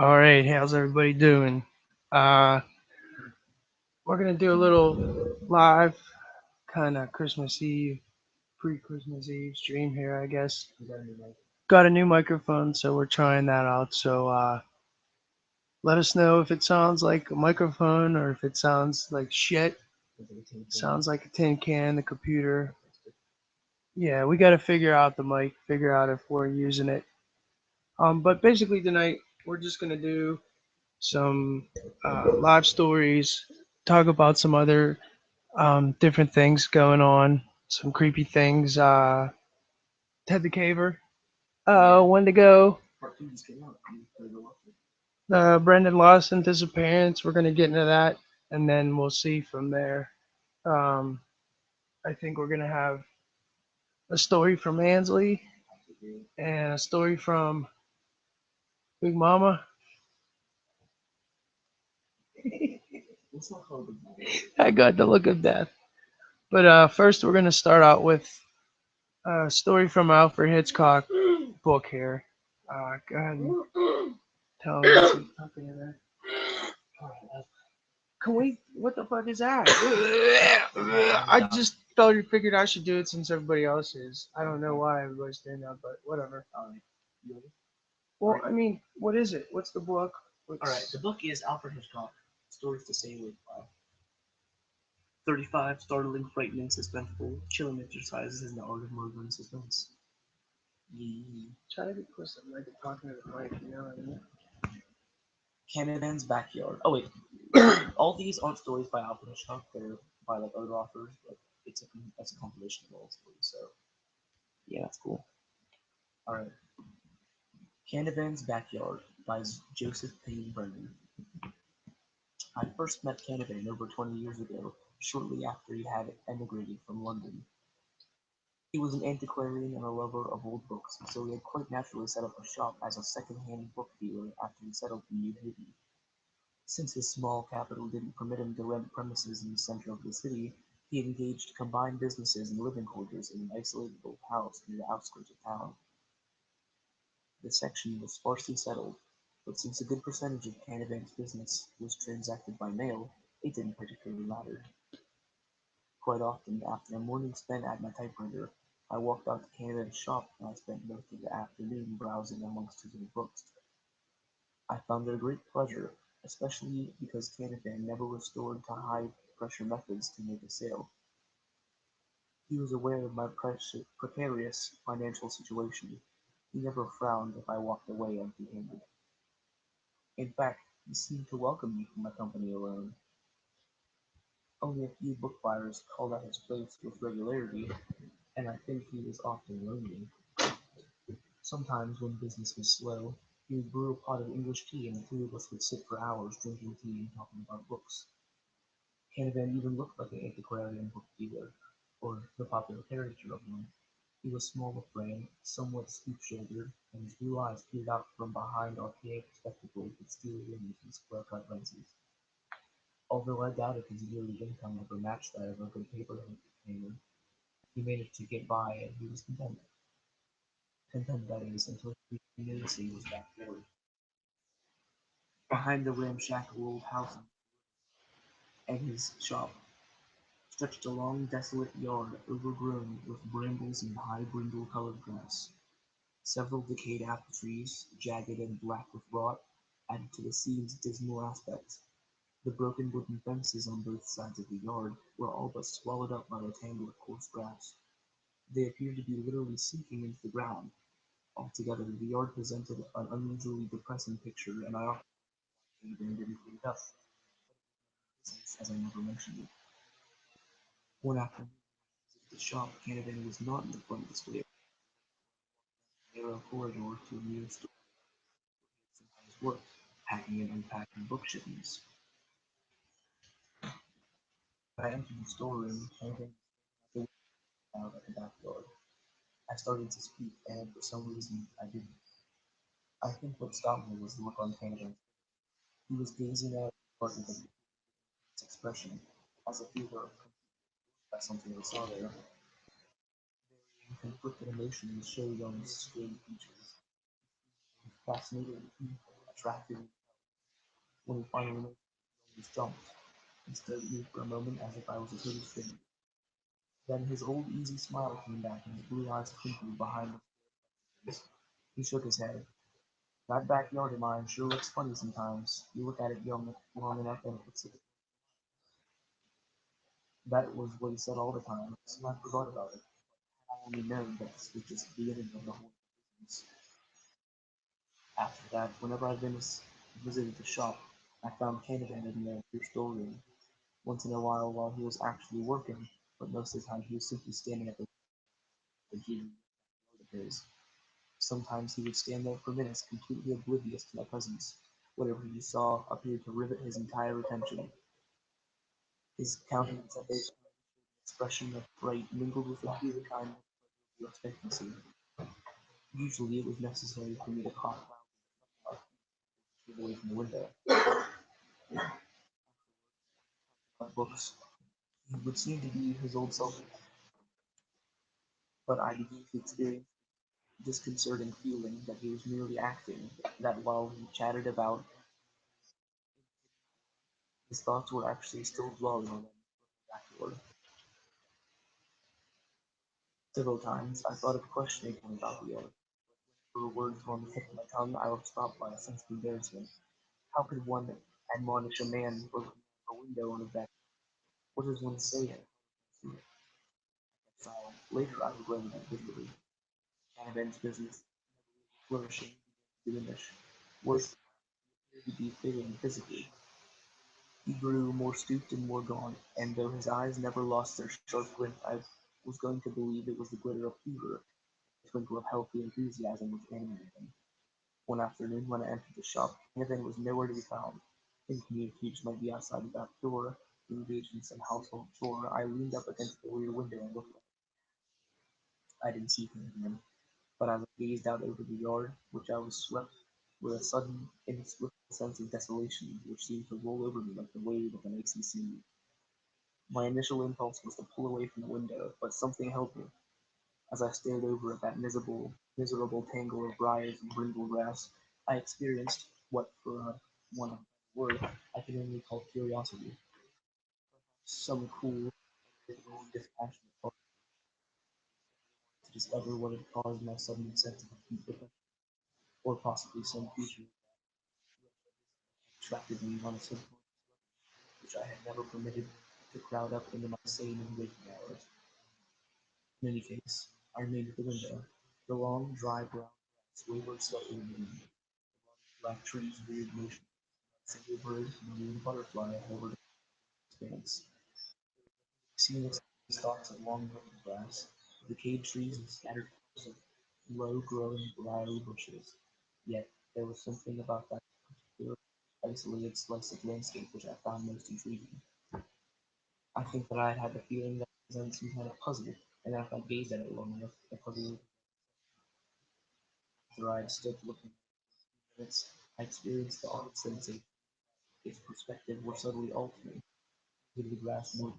All right, how's everybody doing? Uh, we're gonna do a little live kind of Christmas Eve, pre-Christmas Eve stream here, I guess. Got a new microphone, so we're trying that out. So let us know if it sounds like a microphone or if it sounds like shit. Sounds like a tin can, the computer. Yeah, we got to figure out the mic, figure out if we're using it. But basically tonight we're just gonna do some live stories, talk about some other different things going on, some creepy things. Tether Caver, Wendigo, Brendan Lawson disappearance. We're gonna get into that, and then we'll see from there. Um, I think we're gonna have a story from Ansley and a story from Big Mama. I got the look of death. But first, we're gonna start out with a story from Alfred Hitchcock book here. Go ahead and tell me what's talking in there. Can we? What the fuck is that? I just figured I should do it since everybody else is. I don't know why everybody's doing that, but whatever. Well, I mean, what is it? What's the book? All right, the book is Alfred Hitchcock, Stories to Stay Awake by. 35 startling, frightening, suspenseful, chilling exercises in the art of murder and suspense. Try to get close to the mic and talking to the mic, you know what I mean? Canavan's Backyard. Oh wait, all these aren't stories by Alfred Hitchcock. They're by like other authors, but it's a compilation of all stories. So yeah, that's cool. All right, Canavan's Backyard by Joseph Payne Brennan. I first met Canavan over 20 years ago, shortly after he had emigrated from London. He was an antiquarian and a lover of old books, so he had quite naturally set up a shop as a second-hand book dealer after he settled in New Haven. Since his small capital didn't permit him to rent premises in the center of the city, he engaged combined businesses and living quarters in an isolated old house near the outskirts of town. The section was sparsely settled, but since a good percentage of Canavan's business was transacted by mail, it didn't particularly matter. Quite often, after a morning spent at my typewriter, I walked out to Canavan's shop and I spent most of the afternoon browsing amongst his old books. I found it a great pleasure, especially because Canavan never resorted to high-pressure methods to make a sale. He was aware of my precarious financial situation. He never frowned if I walked away empty-handed. In fact, he seemed to welcome me for my company alone. Only a few book buyers called at his place with regularity, and I think he was often lonely. Sometimes, when business was slow, he would brew a pot of English tea and the two of us would sit for hours drinking tea and talking about books. Canavan even looked like an antiquarian book dealer, or the popular caricature of one. He was small of frame, somewhat stoop-shouldered, and his blue eyes peered out from behind archaic spectacles with steel rims and square-cut lenses. Although I doubted his yearly income ever matched that of a good paper hanger, he managed to get by and he was content. Content, that is, until he began noticing his backyard. Behind the ramshackle old house and his shop stretched a long desolate yard overgrown with brambles and high brindle-colored grass. Several decayed apple trees, jagged and black with rot, added to the scene's dismal aspect. The broken wooden fences on both sides of the yard were all but swallowed up by a tangle of coarse grass. They appeared to be literally sinking into the ground. Altogether, the yard presented an unusually depressing picture, and I often even didn't clean it up, as I never mentioned it. One afternoon, at the shop, Canavan was not in the front display, a narrow corridor to a near store where his work, packing and unpacking book shipments. When I entered the storeroom, Canavan was out at the backyard. I started to speak, and for some reason, I didn't. I think what stopped me was the look on Canavan's face. He was gazing at it with a expression, as if he were by something he saw there. Varying conflicted emotions showed on his strange features. Fascinated, attracted me. When he finally noticed, he almost jumped and stared at me for a moment as if I was a total stranger. Then his old easy smile came back and his blue eyes twinkled behind the face. He shook his head. That backyard of mine sure looks funny sometimes. You look at it long enough and it looks like that was what he said all the time. So I forgot about it. I only known that this was just the beginning of the whole business. After that, whenever I visited the shop, I found Canavan in the storeroom. Once in a while he was actually working, but most of the time he was simply standing at the window of his. Sometimes he would stand there for minutes, completely oblivious to my presence. Whatever he saw appeared to rivet his entire attention. His countenance had an expression of fright mingled with a pure kind of expectancy. Usually it was necessary for me to cough loudly away from the window. Books. He would seem to be his old self, but I began to experience disconcerting feeling that he was merely acting, that while he chatted about, his thoughts were actually still dwelling on them backward. Several times I thought of questioning him about the art. For words were on the tip of my tongue, I was stopped by a sense of embarrassment. How could one admonish a man for looking out a window on his back? What does one say? Silent. Later I regretted it bitterly. Canavan's business, flourishing, diminish. Worse, to be failing physically. He grew more stooped and more gaunt, and though his eyes never lost their sharp glint, I was going to believe it was the glitter of fever, the twinkle of healthy enthusiasm which animated him. One afternoon, when I entered the shop, Nathan was nowhere to be found. Thinking he each might be outside the back door, engaged in some household chore, I leaned up against the rear window and looked out. I didn't see him again, but as I gazed out over the yard, which I was swept with a sudden, inexplicable sense of desolation, which seemed to roll over me like the wave of an icy sea. My initial impulse was to pull away from the window, but something held me. As I stared over at that miserable tangle of briars and brindle grass, I experienced what, for one word, I can only call curiosity. Some cool, dispassionate thought to discover what had caused my sudden sense of acute depression, or possibly some creature attracted me on a simple which I had never permitted to crowd up into my sane and waking hours. In any case, I remained at the window. The long, dry brown grass wavered slightly in the wind. Black trees reared motion. A single bird, maybe a butterfly, hovered in the expanse. Seeing its stalks of long withered grass, decayed trees and scattered clumps of low-growing briary bushes. Yet there was something about that particular isolated slice of landscape which I found most intriguing. I think that I had had the feeling that it presented some kind of puzzle, and that if I gazed at it long enough, the puzzle would after I had stood looking at minutes, I experienced the odd sensation. Its perspective were suddenly altering. With the grass moved,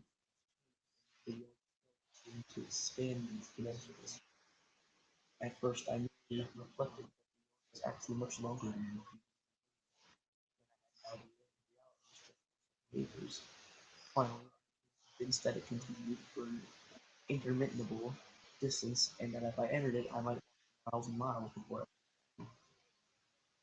the world seemed to expand into dimensions. At first I merely reflected that it was actually much longer than the acres. Finally, convinced that it continued for an interminable distance, and that if I entered it I might walk miles and miles before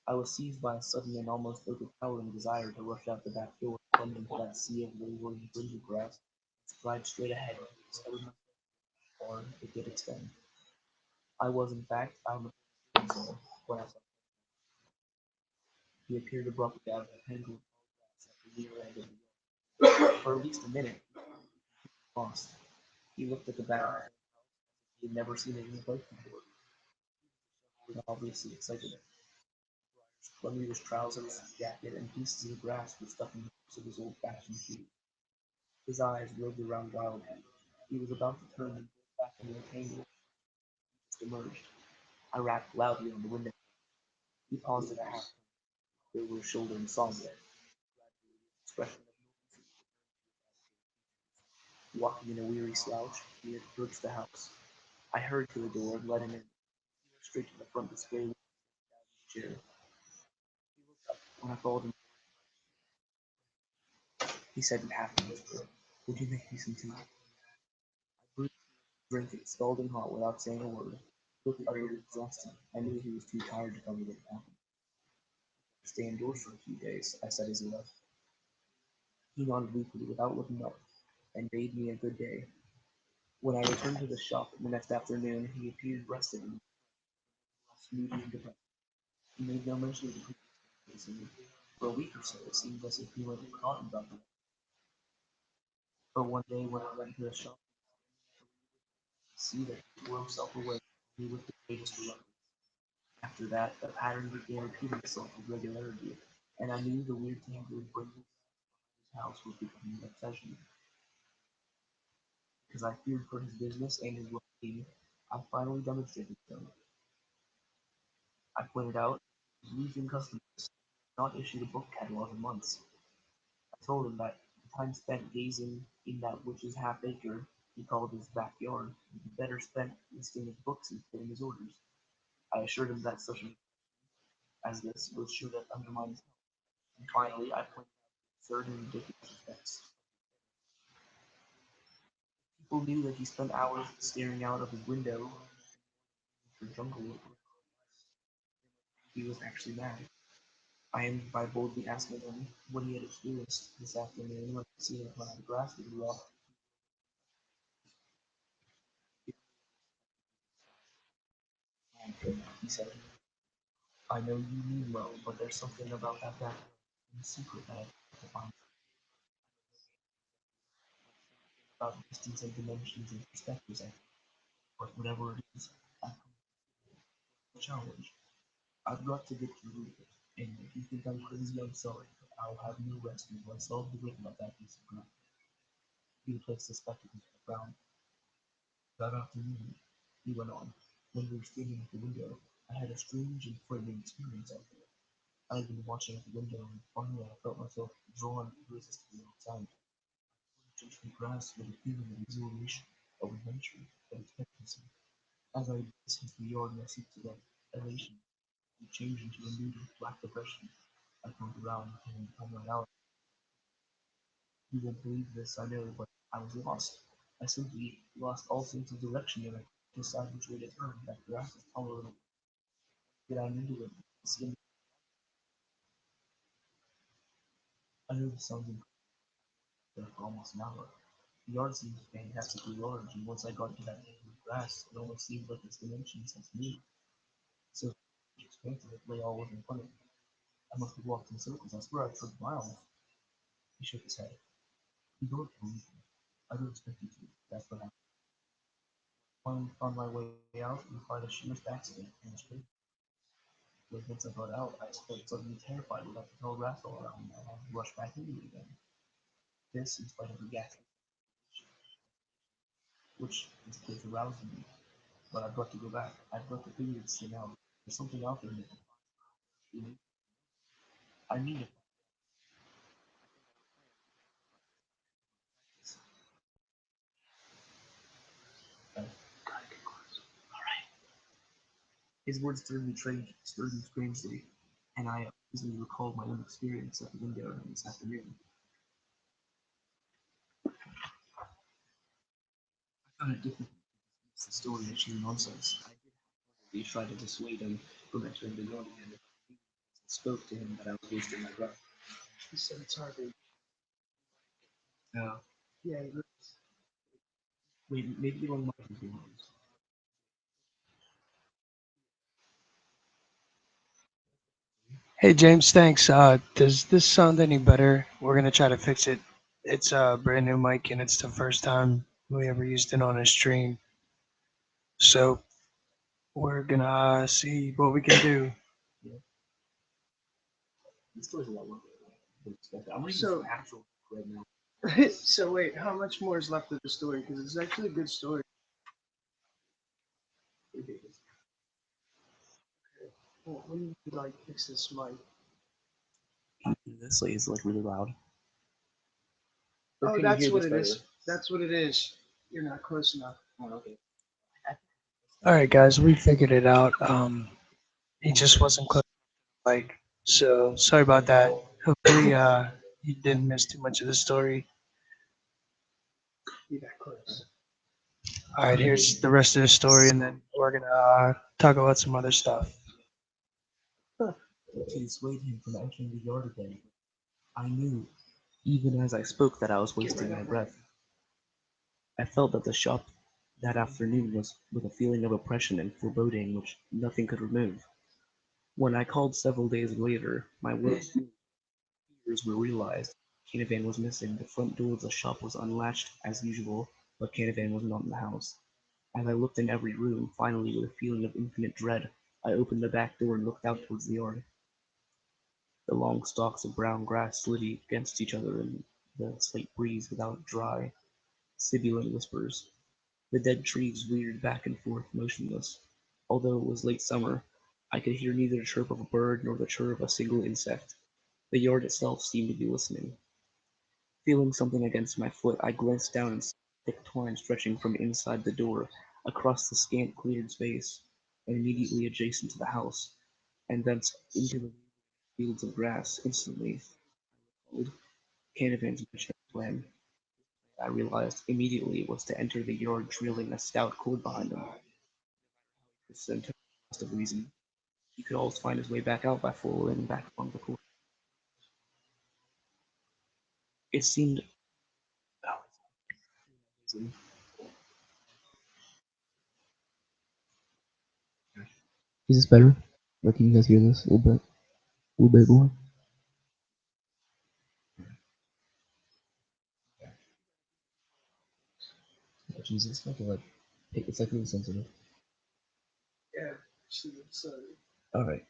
I was seized by a sudden and almost overpowering desire to rush out the back door, plunge into that sea of wayward and brindle grass, and stride straight ahead, discovered my or it did extend. I was, in fact, on the point of doing so, when I saw he appeared abruptly out of the tangle of tall grass at the near end of the yard. For at least a minute, lost. He looked at the back. He had never seen anything like before. He was obviously excited. Under his trousers, jacket, and pieces of grass were stuck in the tips of his old-fashioned shoes. His eyes roved around wildly. He was about to turn and go back into the tangle. He just emerged. I rapped loudly on the window. He paused at a half turn over his shoulder and saw me. Expression of walking in a weary slouch, he had approached the house. I hurried to the door and let him in. He went straight to the front display chair. When I followed him, he said in half a whisper, "Would you make me some tea?" I brewed, drank it scalding hot without saying a word. He looked utterly exhausted. I knew he was too tired to tell me what had happened. "Stay indoors for a few days," I said as he left. He nodded weakly without looking up, and bade me a good day. When I returned to the shop the next afternoon, he appeared rested and moody and depressed. He made no mention of the previous incident. For a week or so, it seemed as if he had forgotten about it. But one day, when I went to the shop, I could see that he tore himself away only with the greatest reluctance. After that, a pattern began repeating itself with regularity, and I knew the weird tangle of bringing his house was becoming an obsession. Because I feared for his business and his well-being, I finally demonstrated so. I pointed out that losing customers had not issued a book catalog in months. I told him that the time spent gazing in that witch's half-acre he called his backyard would be better spent listing his books and filling his orders. I assured him that such an as this was sure to undermine his health. And finally, I pointed out the absurd and ridiculous effects. People knew that he spent hours staring out of his window for jungle. He was actually mad. I ended by boldly asking him what he had experienced this afternoon when he seen when the grass was raw. He said, "I know you mean well, but there's something about that back in secret that I have to find about distance and dimensions and perspectives, but whatever it is, I've come to challenge. I've got to get through it, and if you think I'm crazy, I'm sorry, but I'll have no rest until I solve the riddle of that piece of ground." He replaced the spectacles with a frown. "That afternoon," he went on, "when we were standing at the window, I had a strange and frightening experience out there. I had been watching at the window, and finally I felt myself drawn irresistibly outside, into the grass with a feeling of exhilaration, of adventure, of expectancy. As I listened to the yard, my sense of elation would change into a mood of black depression. I turned around and I went out. You won't believe this, I know, but I was lost. I simply lost all sense of direction, and I couldn't decide which way to turn. That grass was taller than get out into it. Skin. I know this sounds incredible for almost an hour. The yard seemed fantastically large, and once I got to that area of grass, it almost seemed like its dimensions had moved. So expansive it lay all was in front of me. I must have walked in circles. I swear I took miles. He shook his head. "You don't believe me. I don't expect you to. That's what happened. Finally found my way out and by the sheerest accident and straight. Once I got out, I felt suddenly terrified without the tall grass all around me. I had to rush back into it again. This, in spite of the ghastly which is case arousing me. But I've got to go back. I've got to figure this thing out. There's something out there that I need it. His words stirred me strangely, and I easily recalled my own experience at the window this afternoon. I found it difficult to dismiss the story as sheer nonsense. I did try to dissuade him from entering the yard again. I spoke to him that I was wasting my breath. He said it's hard to. Yeah. Yeah, it is. Wait, maybe you don't mind his names. Hey James, thanks. Does this sound any better? We're gonna try to fix it. It's a brand new mic and it's the first time we ever used it on a stream. So we're gonna see what we can do. Yeah, this story's a lot longer than expected. I'm reading some actual right now. So wait, how much more is left of the story? Because it's actually a good story. Ridiculous. Well, we need to like fix this mic. This is like really loud. Or Oh, can you that's hear what this it better? is. That's what it is. You're not close enough. Oh, okay. All right, guys, we figured it out. He just wasn't close, like, So sorry about that. Hopefully, you didn't miss too much of the story. Be that close. All right, here's the rest of the story, and then we're gonna talk about some other stuff. To dissuade him from entering the yard again. I knew, even as I spoke, that I was wasting my breath. I felt that the shop that afternoon was with a feeling of oppression and foreboding which nothing could remove. When I called several days later, my worst fears were realized. Canavan was missing. The front door of the shop was unlatched as usual, but Canavan was not in the house. As I looked in every room, finally, with a feeling of infinite dread, I opened the back door and looked out towards the yard. The long stalks of brown grass slid against each other in the slight breeze without dry, sibilant whispers. The dead trees reared back and forth motionless. Although it was late summer, I could hear neither the chirp of a bird nor the chirr of a single insect. The yard itself seemed to be listening. Feeling something against my foot, I glanced down and saw thick twine stretching from inside the door across the scant cleared space, and immediately adjacent to the house, and thence into the fields of grass. Instantly, old Canavan's mission plan, I realized immediately, was to enter the yard trailing a stout cord behind him. This center must have reasoned he could always find his way back out by following back along the cord. It seemed is this better? Or can you guys hear this a little bit? A little bit more? Oh, Jesus, I feel like it's like really sensitive. Yeah, so Alright.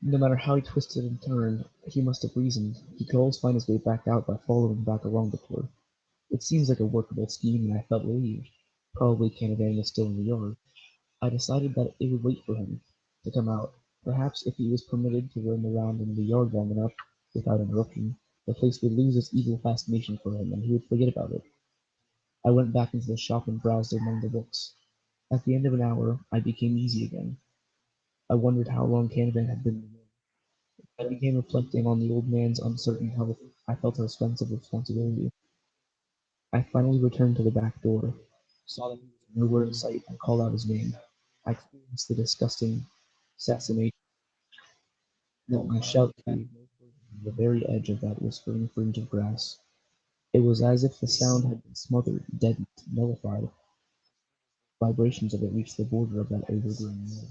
No matter how he twisted and turned, he must have reasoned. He could always find his way back out by following back along the floor. It seems like a workable scheme, and I felt relieved. Probably Canavan was still in the yard. I decided that it would wait for him to come out. Perhaps if he was permitted to roam around in the yard long enough, without interruption, the place would lose its evil fascination for him, and he would forget about it. I went back into the shop and browsed among the books. At the end of an hour, I became easy again. I wondered how long Canavan had been in the room. I began reflecting on the old man's uncertain health. I felt a sense of responsibility. I finally returned to the back door, saw that he was nowhere in sight, and called out his name. I experienced the disgusting assassination that my shout came from the very edge of that whispering fringe of grass. It was as if the sound had been smothered, deadened, nullified. Vibrations of it reached the border of that overgrown wall.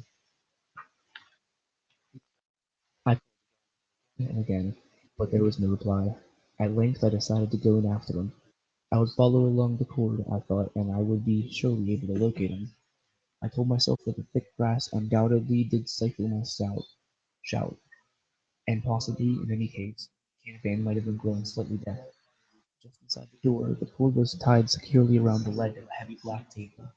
I called again and again, but there was no reply. At length I decided to go in after him. I would follow along the cord, I thought, and I would be surely able to locate him. I told myself that the thick grass undoubtedly did stifle my shout, and possibly, in any case, Canavan might have been growing slightly deaf. Just inside the door, the cord was tied securely around the leg of a heavy black table.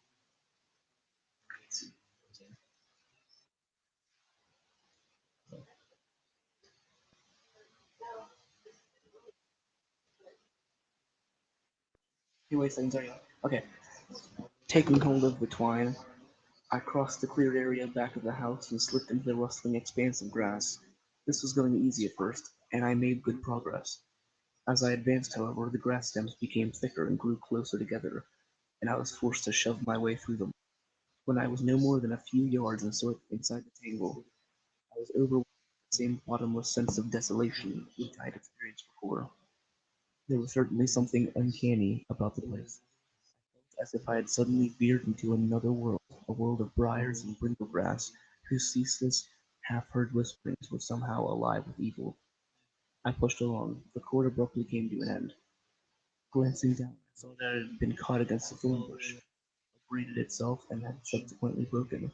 Hey, wait a second, sorry. Okay. Taking hold of the twine, I crossed the cleared area back of the house and slipped into the rustling expanse of grass. This was going easy at first, and I made good progress. As I advanced, however, the grass stems became thicker and grew closer together, and I was forced to shove my way through them. When I was no more than a few yards inside the tangle, I was overwhelmed with the same bottomless sense of desolation which I had experienced before. There was certainly something uncanny about the place, as if I had suddenly veered into another world, a world of briars and brindle grass, whose ceaseless, half-heard whisperings were somehow alive with evil. I pushed along. The cord abruptly came to an end. Glancing down, I saw that it had been caught against a thorn bush, braided itself, and had subsequently broken.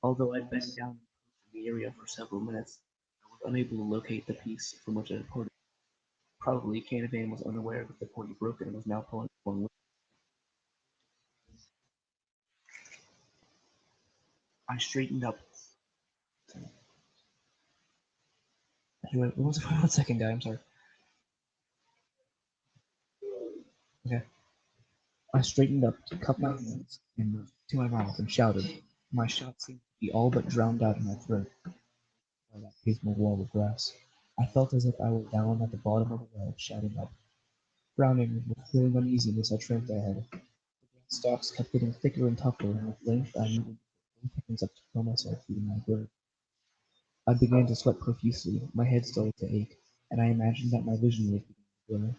Although I bent down in the area for several minutes, I was unable to locate the piece from which it had parted. Probably Canavan was unaware that the cord had broken and was now pulling along with it. I straightened up. Anyway, one second, guy. I'm sorry. Okay. I straightened up, cupped my hands, and moved to my mouth and shouted. My shout seemed to be all but drowned out in my throat by that dismal wall of grass. I felt as if I were down at the bottom of a well, shouting up. Frowning with growing uneasiness, I tramped ahead. The grass stalks kept getting thicker and tougher, and at length I needed to put both hands up to throw myself through my bird. I began to sweat profusely, my head started to ache, and I imagined that my vision was beginning to blur.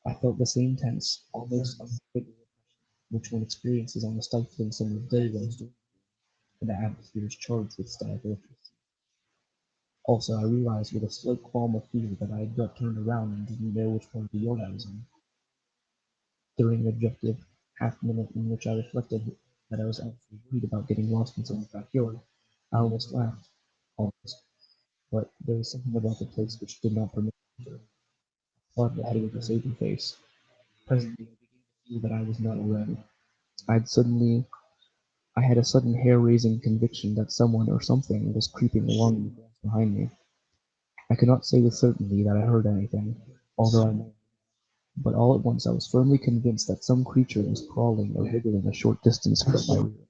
I felt the same tense, almost unbearable oppression which one experiences on a stifling summer's day when storms and the atmosphere is charged with static electricity. Also, I realized with a slight qualm of fear that I had got turned around and didn't know which part of the yard I was in. During an objective half-minute in which I reflected that I was actually worried about getting lost in someone's backyard, I almost laughed. Almost. But there was something about the place which did not permit me to. I thought ahead with a sober face. Presently, I began to feel that I was not alone. I had a sudden hair-raising conviction that someone or something was creeping along the grass behind me. I could not say with certainty that I heard anything, although I may. But all at once I was firmly convinced that some creature was crawling or wriggling a short distance from my rear.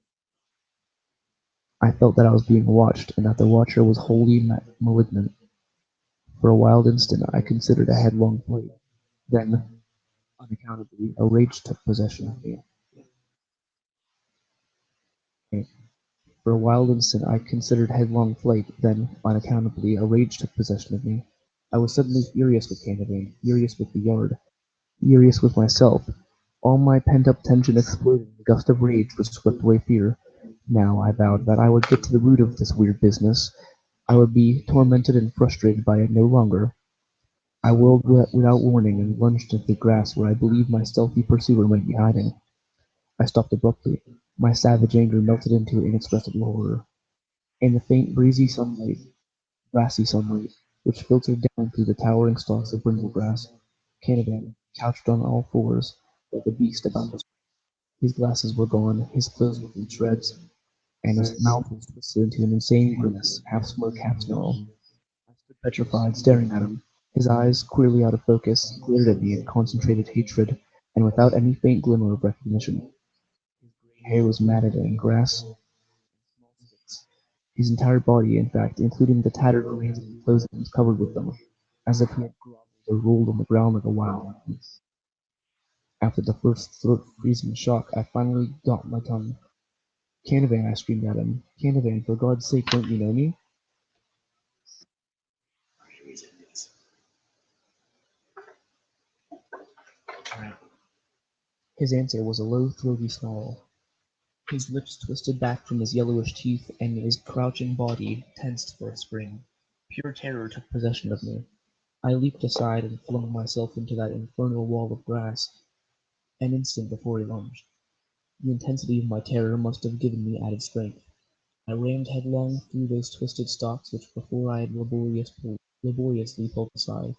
I felt that I was being watched, and that the watcher was wholly malignant. For a wild instant I considered a headlong flight. Then, unaccountably, a rage took possession of me. For a wild instant I considered headlong flight, then, unaccountably, a rage took possession of me. I was suddenly furious with Canada, furious with the yard, furious with myself. All my pent-up tension exploded in a gust of rage which swept away fear. Now, I vowed that I would get to the root of this weird business. I would be tormented and frustrated by it no longer. I whirled without warning and lunged into the grass where I believed my stealthy pursuer might be hiding. I stopped abruptly. My savage anger melted into inexpressible horror. In the faint breezy sunlight, brassy sunlight, which filtered down through the towering stalks of brindle grass, Canavan, couched on all fours, like a beast about to spring. His glasses were gone, his clothes were in shreds, and his mouth was twisted into an insane grimace, half smirk, half snarl. I stood petrified, staring at him. His eyes, queerly out of focus, glared at me in concentrated hatred, and without any faint glimmer of recognition. His grey hair was matted in grass and small sticks. His entire body, in fact, including the tattered remains of his clothing, was covered with them, as if he had grovelled or rolled on the ground like a wild beast. After the first throat-freezing shock, I finally got my tongue. "Canavan!" I screamed at him. "Canavan, for God's sake, don't you know me?" His answer was a low, throaty snarl. His lips twisted back from his yellowish teeth, and his crouching body tensed for a spring. Pure terror took possession of me. I leaped aside and flung myself into that infernal wall of grass, an instant before he lunged. The intensity of my terror must have given me added strength. I rammed headlong through those twisted stalks which before I had laboriously pulled aside.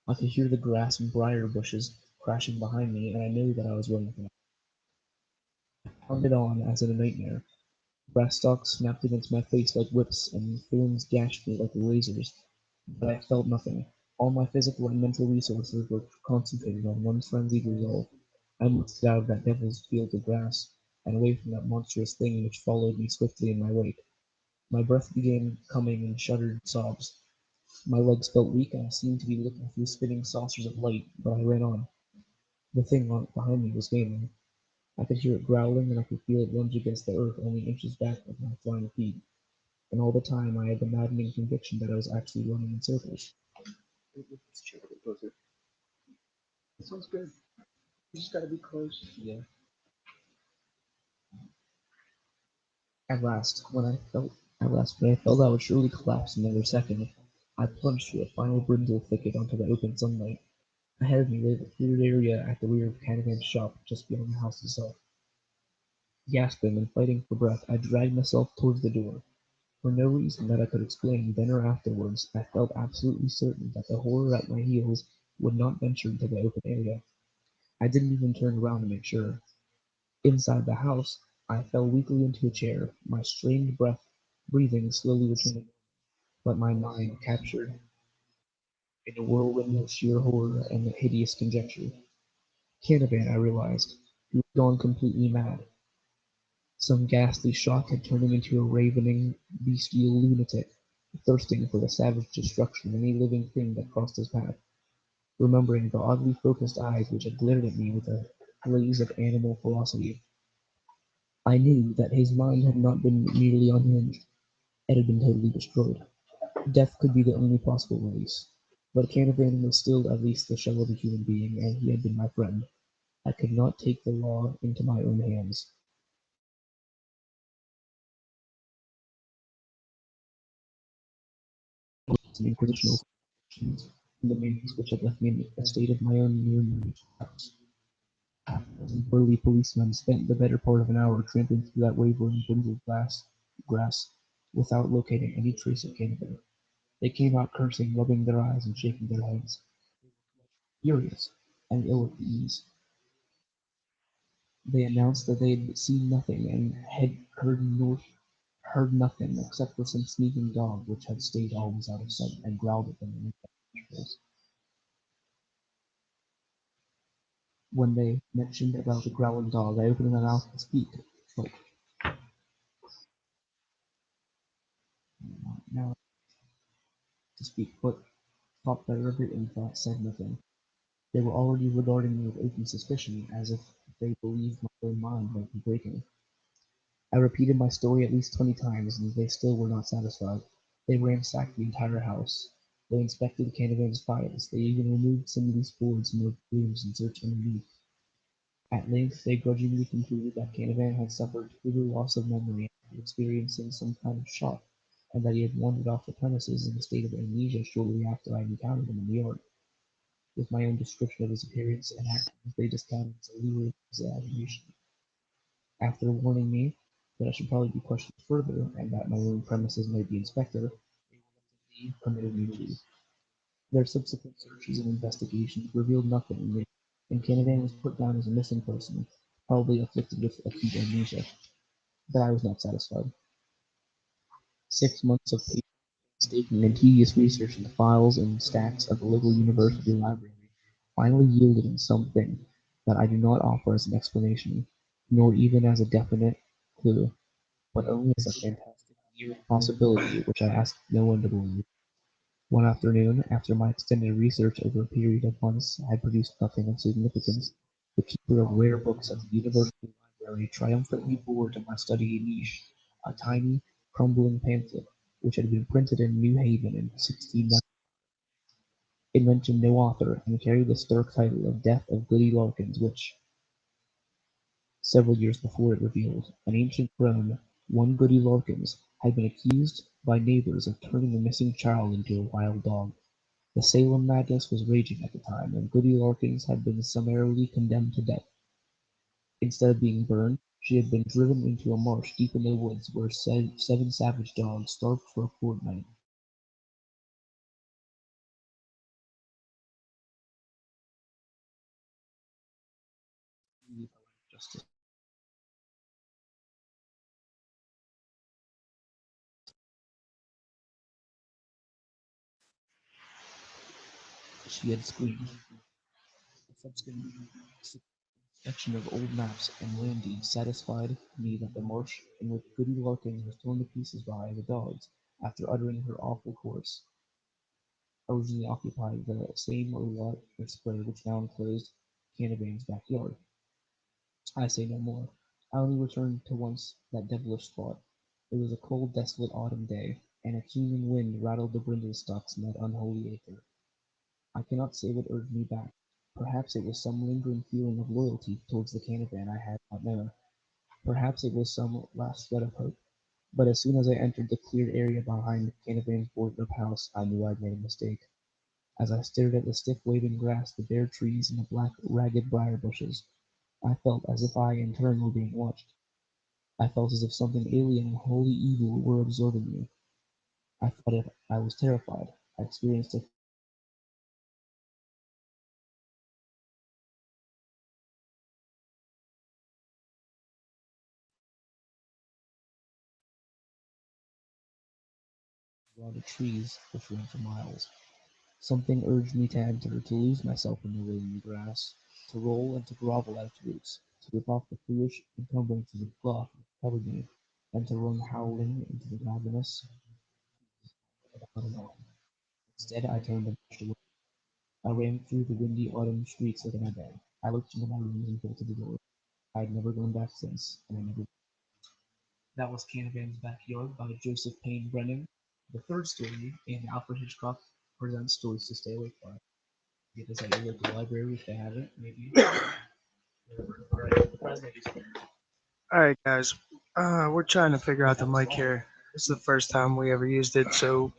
I could hear the grass and briar bushes crashing behind me, and I knew that I was running for I pounded on as in a nightmare. Brass stalks snapped against my face like whips, and thorns gashed me like razors, but I felt nothing. All my physical and mental resources were concentrated on one frenzied resolve. I must get out of that devil's field of grass, and away from that monstrous thing which followed me swiftly in my wake. My breath began coming in shuddered sobs. My legs felt weak, and I seemed to be looking through spinning saucers of light, but I ran on. The thing behind me was gaining. I could hear it growling, and I could feel it lunge against the earth only inches back of my flying feet. And all the time I had the maddening conviction that I was actually running in circles. This chair a bit closer. This one's good. You just gotta be close. Yeah. At last, when I felt I would surely collapse in another second, I plunged through a final brindle thicket onto the open sunlight. Ahead of me lay the cleared area at the rear of Canavan's shop, just beyond the house itself. Gasping and fighting for breath, I dragged myself towards the door. For no reason that I could explain, then or afterwards, I felt absolutely certain that the horror at my heels would not venture into the open area. I didn't even turn around to make sure. Inside the house, I fell weakly into a chair, my strained breathing slowly returning, but my mind captured in a whirlwind of sheer horror and hideous conjecture. Canavan, I realized, he was gone completely mad. Some ghastly shock had turned him into a ravening, bestial lunatic. thirsting for the savage destruction of any living thing that crossed his path, remembering the oddly focused eyes which had glared at me with a blaze of animal ferocity. I knew that his mind had not been merely unhinged, it had been totally destroyed. Death could be the only possible release. But Canavan was still at least the shell of a human being, and he had been my friend. I could not take the law into my own hands. An inquisitional questions and demands which had left me in a state of my own near nerves. Burly policemen spent the better part of an hour tramping through that wavering brindled grass without locating any trace of Canavan. They came out cursing, rubbing their eyes, and shaking their heads, furious and ill at ease. They announced that they had seen nothing and had heard nothing except for some sneaking dog which had stayed always out of sight and growled at them in intervals. When they mentioned about the growling dog, I opened my mouth to speak, but now to speak, but thought better of it and thought said nothing. They were already regarding me with open suspicion, as if they believed my own mind might be breaking. I repeated my story at least 20 times, and they still were not satisfied. They ransacked the entire house. They inspected Canavan's files. They even removed some loose boards and rooms and searched underneath. At length they grudgingly concluded that Canavan had suffered total loss of memory after experiencing some kind of shock, and that he had wandered off the premises in a state of amnesia shortly after I had encountered him in the yard. With my own description of his appearance and actions, they discounted its allure of exaggeration. After warning me that I should probably be questioned further, and that my own premises might be inspected, they permitted me to leave. Their subsequent searches and investigations revealed nothing, and Canavan was put down as a missing person, probably afflicted with acute amnesia. But I was not satisfied. 6 months of painstaking and tedious research in the files and stacks of the local university library finally yielded in something that I do not offer as an explanation, nor even as a definite clue, but only as a fantastic near possibility which I ask no one to believe. One afternoon, after my extended research over a period of months had produced nothing of significance, the keeper of rare books at the university library triumphantly bore to my study niche a tiny, crumbling pamphlet which had been printed in New Haven in 1690. It mentioned no author, and carried the stark title of Death of Goody Larkins, which, several years before, it revealed, an ancient crone, one Goody Larkins, had been accused by neighbors of turning a missing child into a wild dog. The Salem madness was raging at the time, and Goody Larkins had been summarily condemned to death. Instead of being burned, she had been driven into a marsh deep in the woods where seven savage dogs starved for a fortnight. Justice. She had screamed. The subsequent inspection of old maps and land deeds satisfied me that the marsh in which Goody Larkins was torn to pieces by the dogs, after uttering her awful chorus, originally occupied the same lot or square which now enclosed Canavan's backyard. I say no more. I only return to once that devilish spot. It was a cold, desolate autumn day, and a keening wind rattled the brindle stalks in that unholy acre. I cannot say what urged me back. Perhaps it was some lingering feeling of loyalty towards the Canavan I had not known. Perhaps it was some last shred of hope. But as soon as I entered the cleared area behind Canavan's boarded-up house, I knew I'd made a mistake. As I stared at the stiff waving grass, the bare trees, and the black, ragged briar bushes, I felt as if I in turn were being watched. I felt as if something alien and wholly evil were observing me. I thought if I was terrified. I experienced a lot of trees which ran for miles. Something urged me to enter, to lose myself in the willing grass, to roll and to grovel at its roots, to rip off the foolish encumbrances of cloth which covered me, and to run howling into the ravenous not at all. Instead, I turned and marched away. I ran through the windy autumn streets like a madman. I looked into my room and bolted the door. I'd never gone back since, and I never. That was Canavan's Backyard by Joseph Payne Brennan, the third story in Alfred Hitchcock Presents Stories to Stay Awake From. Get this at your local library if they have it, maybe. All right, guys. We're trying to figure out the mic here. It's the first time we ever used it, so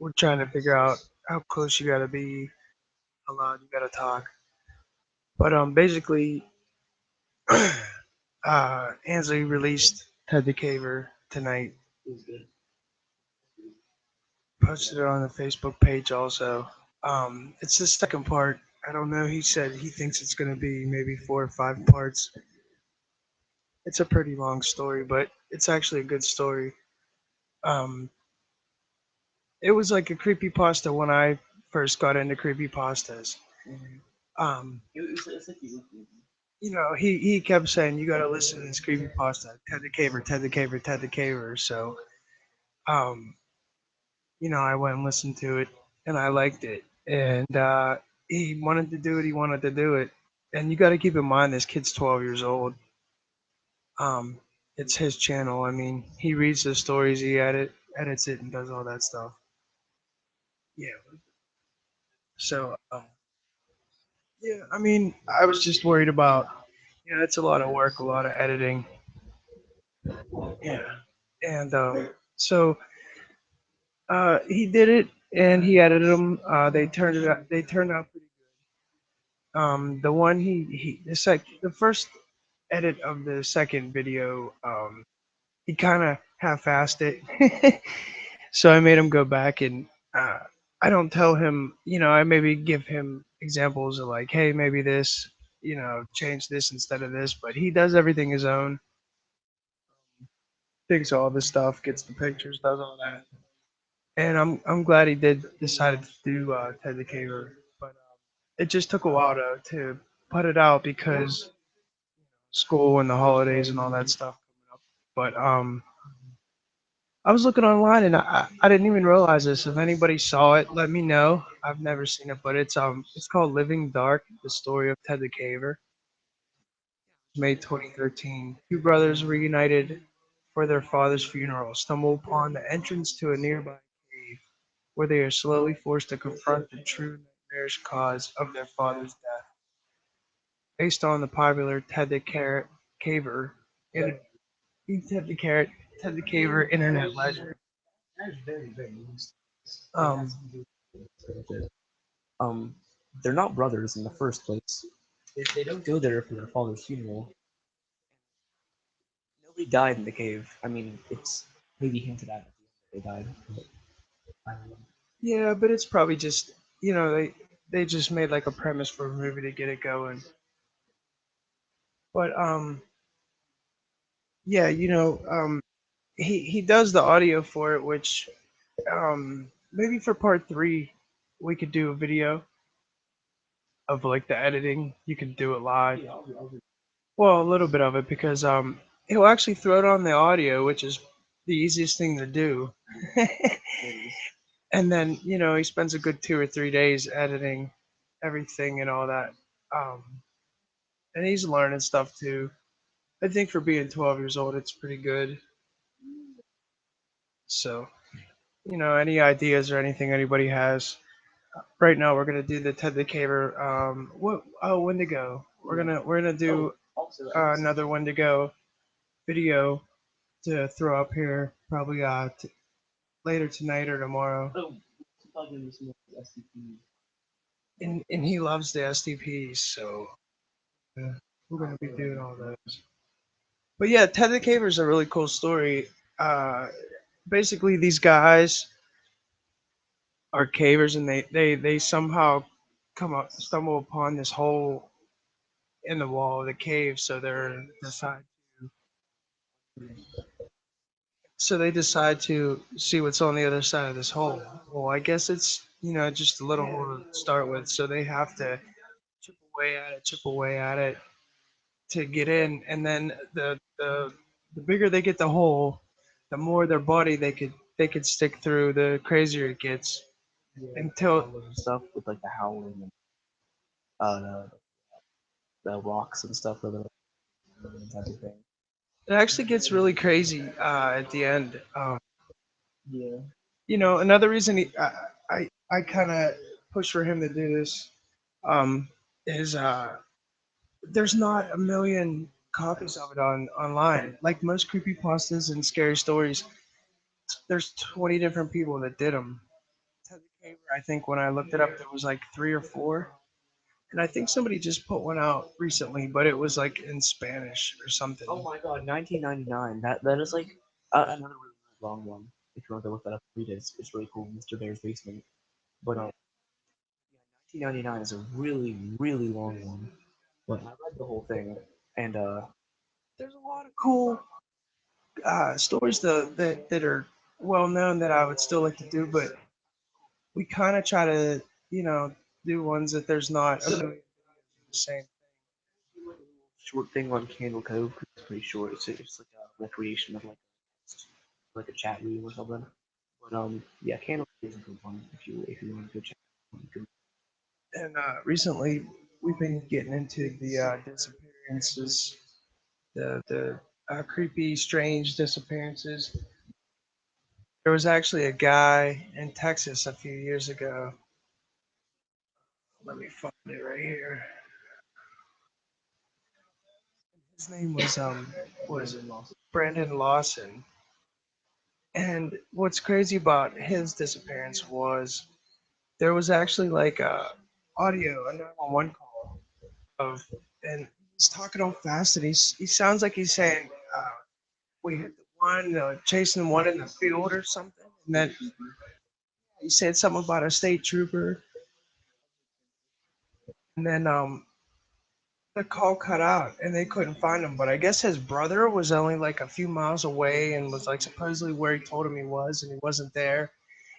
we're trying to figure out how close you gotta be, how loud you gotta talk. But basically, Ansley released Ted the Caver tonight. Posted it on the Facebook page also. It's the second part. I don't know. He said he thinks it's gonna be maybe 4 or 5 parts. It's a pretty long story, but it's actually a good story. Um, it was like a creepy pasta when I first got into creepy pastas. Um, It's like he kept saying you got to listen to this creepy pasta, Ted the Caver, Ted the Caver, Ted the Caver. So, um, I went and listened to it, and I liked it. And he wanted to do it. He wanted to do it. And you got to keep in mind this kid's 12 years old. Um, it's his channel. I mean, he reads the stories, he edits it, and does all that stuff. Yeah. So, yeah, I mean, I was just worried about, it's a lot of work, a lot of editing. Yeah. And so he did it, and he edited them. They turned out pretty good. The one the first edit of the second video, he kind of half-assed it. So I made him go back and I don't tell him, I maybe give him examples of like, hey, maybe this, change this instead of this, but he does everything his own, thinks all the stuff, gets the pictures, does all that. And I'm glad he did decided to do Ted the Caver, but it just took a while to put it out because school and the holidays and all that stuff coming up. But I was looking online and I didn't even realize this. If anybody saw it, let me know. I've never seen it, but it's called Living Dark: The Story of Ted the Caver. May 2013. Two brothers reunited for their father's funeral stumble upon the entrance to a nearby cave, where they are slowly forced to confront the true nightmarish cause of their father's death. Based on the popular Caver, in, Ted the Carrot, Ted the Caver internet legend. Um, um, they're not brothers in the first place. They don't go there for their father's funeral. Nobody died in the cave. I mean, it's maybe hinted at the end that they died. But I don't know. yeah, but it's probably just they just made like a premise for a movie to get it going. But yeah, he does the audio for it, which maybe for part three we could do a video of like the editing. You could do it live. Yeah, Well, a little bit of it because he'll actually throw it on the audio, which is the easiest thing to do. And then he spends a good 2 or 3 days editing everything and all that. Um, and he's learning stuff too. I think for being 12 years old, it's pretty good. So, any ideas or anything anybody has? Right now, we're gonna do the Ted the Caver. What? Oh, Wendigo. We're gonna do another Wendigo video to throw up here probably later tonight or tomorrow. oh, talking this more SCP. And he loves the STPs, so we're gonna be doing all those. But yeah, Ted the Caver is a really cool story. Uh, Basically, these guys are cavers, and they somehow stumble upon this hole in the wall of the cave, so they decide to see what's on the other side of this hole. Well, I guess it's just a little hole to start with, so they have to chip away at it to get in, and then the bigger they get the hole, the more their body they could stick through, the crazier it gets. Yeah, Until and stuff with like the howling and the rocks and stuff with it and everything. it actually gets really crazy at the end. Yeah. Another reason I kind of push for him to do this um, is there's not a million copies of it online. Like most creepypastas and scary stories, there's 20 different people that did them. Tether Caver, I think when I looked it up, there was like three or four. And I think somebody just put one out recently, but it was like in Spanish or something. Oh my God, 1999. That is like another really long one. If you want to look that up, read it. It's really cool. Mr. Bear's Basement. But 1999 is a really really long one. But I read the whole thing, and There's a lot of cool stories that are well known that I would still like to do, but we kind of try to, you know, do ones that there's not a million the same. short thing on Candle Cove. It's pretty short. It's like a recreation of like a chat room or something. But yeah, Candle Cove is a good one if you want to go check it out. You can. And recently, we've been getting into the disappearances, the creepy, strange disappearances. There was actually a guy in Texas a few years ago. Let me find it right here. His name was what is it? Brandon Lawson. And what's crazy about his disappearance was there was actually like a audio, a 911 call of, and he's talking all fast, and he sounds like he's saying, "We hit the one, chasing one in the field or something," and then he said something about a state trooper, and then the call cut out, and they couldn't find him. But I guess his brother was only like a few miles away, and was like supposedly where he told him he was, and he wasn't there.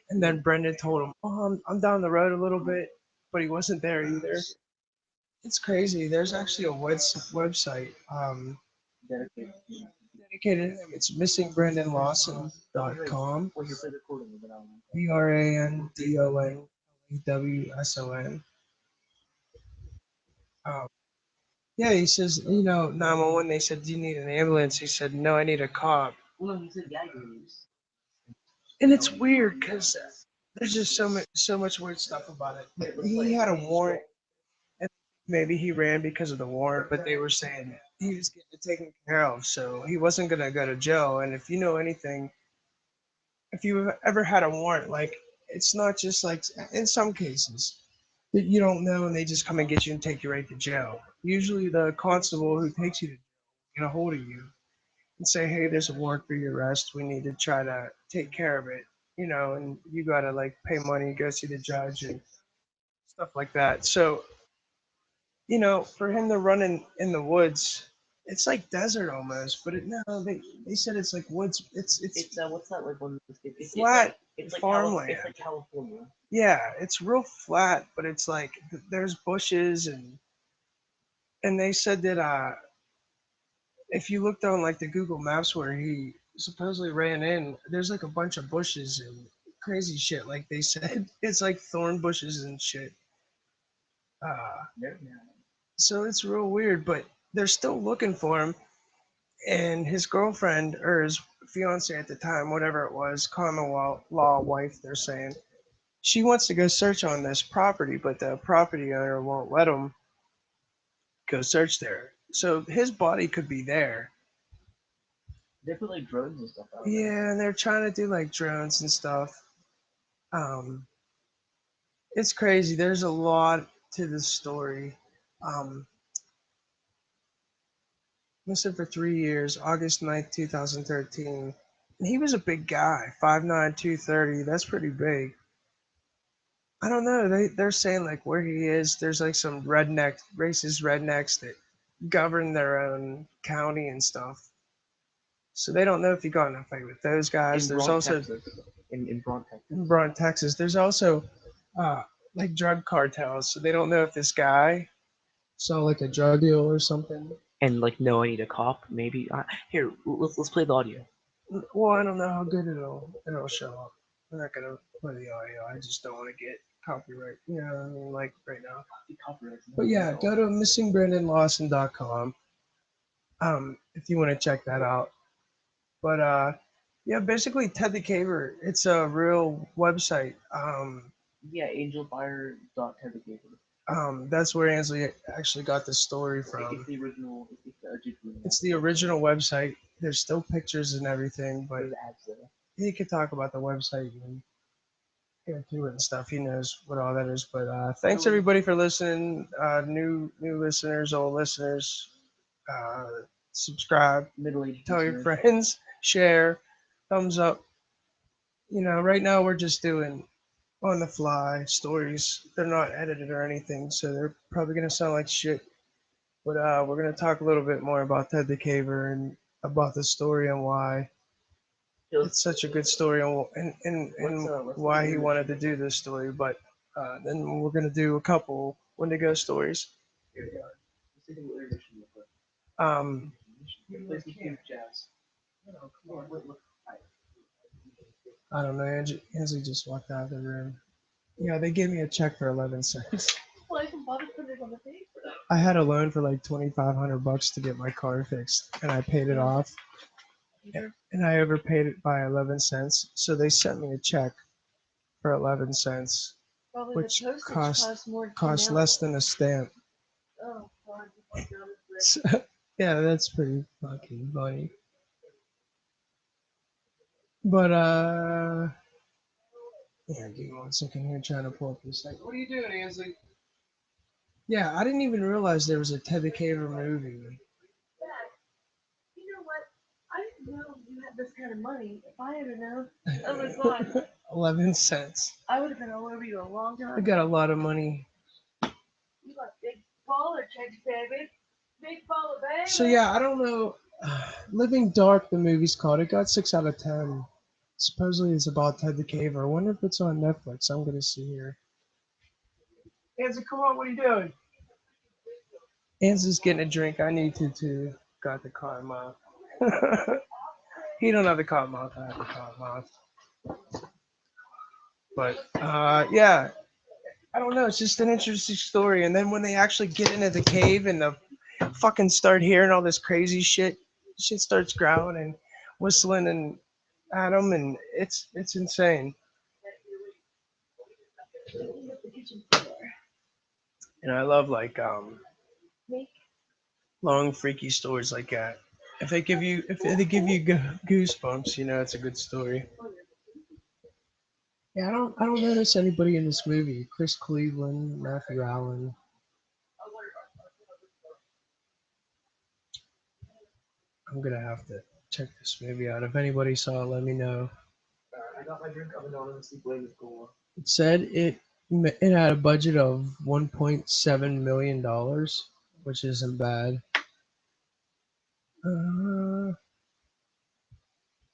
And then Brendan told him, "Oh, I'm down the road a little bit," but he wasn't there either. It's crazy. There's actually a website dedicated to him. It's missingbrandonlawson.com. BRANDONLAWSON. Um, yeah, he says, 911. They said, "Do you need an ambulance?" He said, "No, I need a cop." And it's weird because there's just so much weird stuff about it. He had a warrant, and maybe he ran because of the warrant, but they were saying he was getting it taken care of, so he wasn't gonna go to jail. And if you know anything, if you've ever had a warrant, like it's not just like in some cases that you don't know and they just come and get you and take you right to jail. Usually the constable who takes you to get a hold of you and say, "Hey, there's a warrant for your arrest. We need to try to take care of it." And you gotta like pay money, go see the judge and stuff like that. So, for him to run in the woods, it's like desert almost, but no, they said it's like woods. It's What's that like one? flat It's like farmland. it's like California. Yeah, it's real flat, but it's like there's bushes and they said that if you looked on like the Google Maps where he supposedly ran in, there's like a bunch of bushes and crazy shit. Like they said, it's like thorn bushes and shit. Uh, so it's real weird, but they're still looking for him. And his girlfriend or his fiance at the time, whatever it was, common law wife, they're saying, she wants to go search on this property, but the property owner won't let him go search there. So his body could be there. They put like drones and stuff out there. Yeah, and they're trying to do like drones and stuff. Um, it's crazy. There's a lot to this story. Um, Missing for 3 years, August 9th, 2013. And he was a big guy, 5'9", 230. That's pretty big. I don't know. They're saying like where he is, there's like some racist rednecks that govern their own county and stuff. So they don't know if he got in a fight with those guys. In There's Bronx, also Texas. In Bronx, in Texas. Bront, Texas. There's also uh, like drug cartels. So they don't know if this guy saw like a drug deal or something. And like, no, I need a cop. Maybe here, let's play the audio. Well, I don't know how good it'll show up. I'm not gonna play the audio. I just don't want to get copyright. You know, what I mean, like right now. But yeah, go to missingbrandonlawson.com. If you want to check that out. But yeah, basically Ted the Caver. It's a real website. Yeah, angelfire.tethercaver. That's where Ansley actually got the story from. It's the original. It's the original. It's the original website. There's still pictures and everything, but There's ads there. he could talk about the website and go through it and stuff. He knows what all that is. But thanks everybody for listening. New listeners, old listeners. Uh, Subscribe. Middle-aged Tell your listeners. friends. Share. Thumbs up. You know, right now we're just doing on the fly stories. They're not edited or anything, so they're probably gonna sound like shit. But we're gonna talk a little bit more about Ted the Caver and about the story and why it's such a good story and why he wanted to do this story. But then we're gonna do a couple Wendigo stories. Here we are. Let's take a little intermission real quick. Um, Play some cute jazz. No, come on. Wait, look. I don't know. Angie just walked out of the room. Yeah, they gave me a check for 11 cents. Well, I can bother putting it on the paper. I had a loan for like $2,500 to get my car fixed, and I paid it off. And I overpaid it by 11 cents, so they sent me a check for 11 cents, Probably which the postage cost costs more to cost mail less it. than a stamp. Oh, God, So, yeah, that's pretty fucking funny. But yeah, give me 1 second here, trying to pull up this thing. What are you doing, Ansley? Yeah, I didn't even realize there was a Ted the Caver movie. You know what? I didn't know you had this kind of money. If I had known, oh my God, 11 cents. I would have been all over you a long I time. got a lot of money. You got big baller checks, baby. Big baller, baby. So yeah, I don't know. Living Dark, the movie's called. It got 6 out of 10. Supposedly it's about Ted the Caver. I wonder if it's on Netflix. I'm gonna see here. Ansley, come on, what are you doing? Ansley's getting a drink. I need to too. Got the cotton mouth. He don't have the cotton mouth. I have the cotton mouth. But yeah, I don't know. It's just an interesting story. And then when they actually get into the cave and the fucking start hearing all this crazy shit, shit starts growling and whistling and at them, and it's insane. And I love like long freaky stories like that. If they give you goosebumps, you know it's a good story. Yeah, I don't notice anybody in this movie. Chris Cleveland, Matthew Allen. I'm gonna have to check this movie out. If anybody saw it, let me know. I got my drink. I'm anonymously bladed cola. It said it had a budget of $1.7 million, which isn't bad. Uh,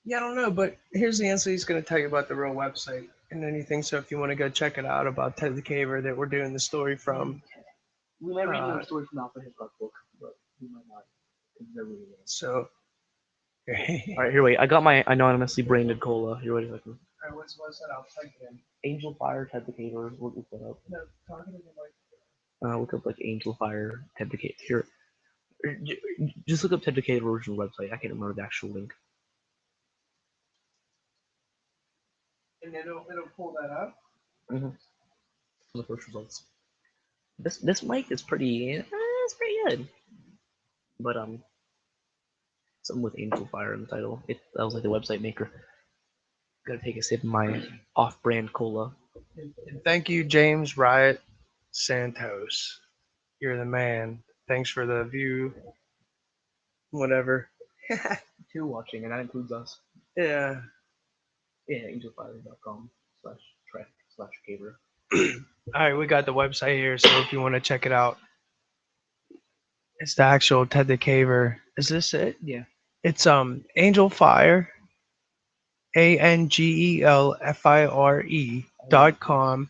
yeah, I don't know, but here's the answer. He's going to tell you about the real website and anything. So if you want to go check it out about Ted the Caver that we're doing the story from. We might read another story from Alfred Hitchcock book, but we might not. So. All right, here, wait. I got my anonymously branded cola. You ready? Alright, what's that? I'll type it in. Angel Fire, Ted the Caver. Look that up. No, talking to the Look up like Angel Fire, Ted the Caver. Here, just look up Ted the Caver original website. I can't remember the actual link. and it'll pull that up. Mm-hmm. The first results. This mic is pretty. It's pretty good. But something with Angel Fire in the title. That was like the website maker. Gotta take a sip of my off-brand cola. And thank you, James Riot Santos. You're the man. Thanks for the view. Whatever. Two watching, and that includes us. Yeah. Yeah, angelfire.com/trek/caver. All right, we got the website here, so if you want to check it out, it's the actual Ted the Caver. Is this it? Yeah. It's Angel Fire, ANGELFIRE.com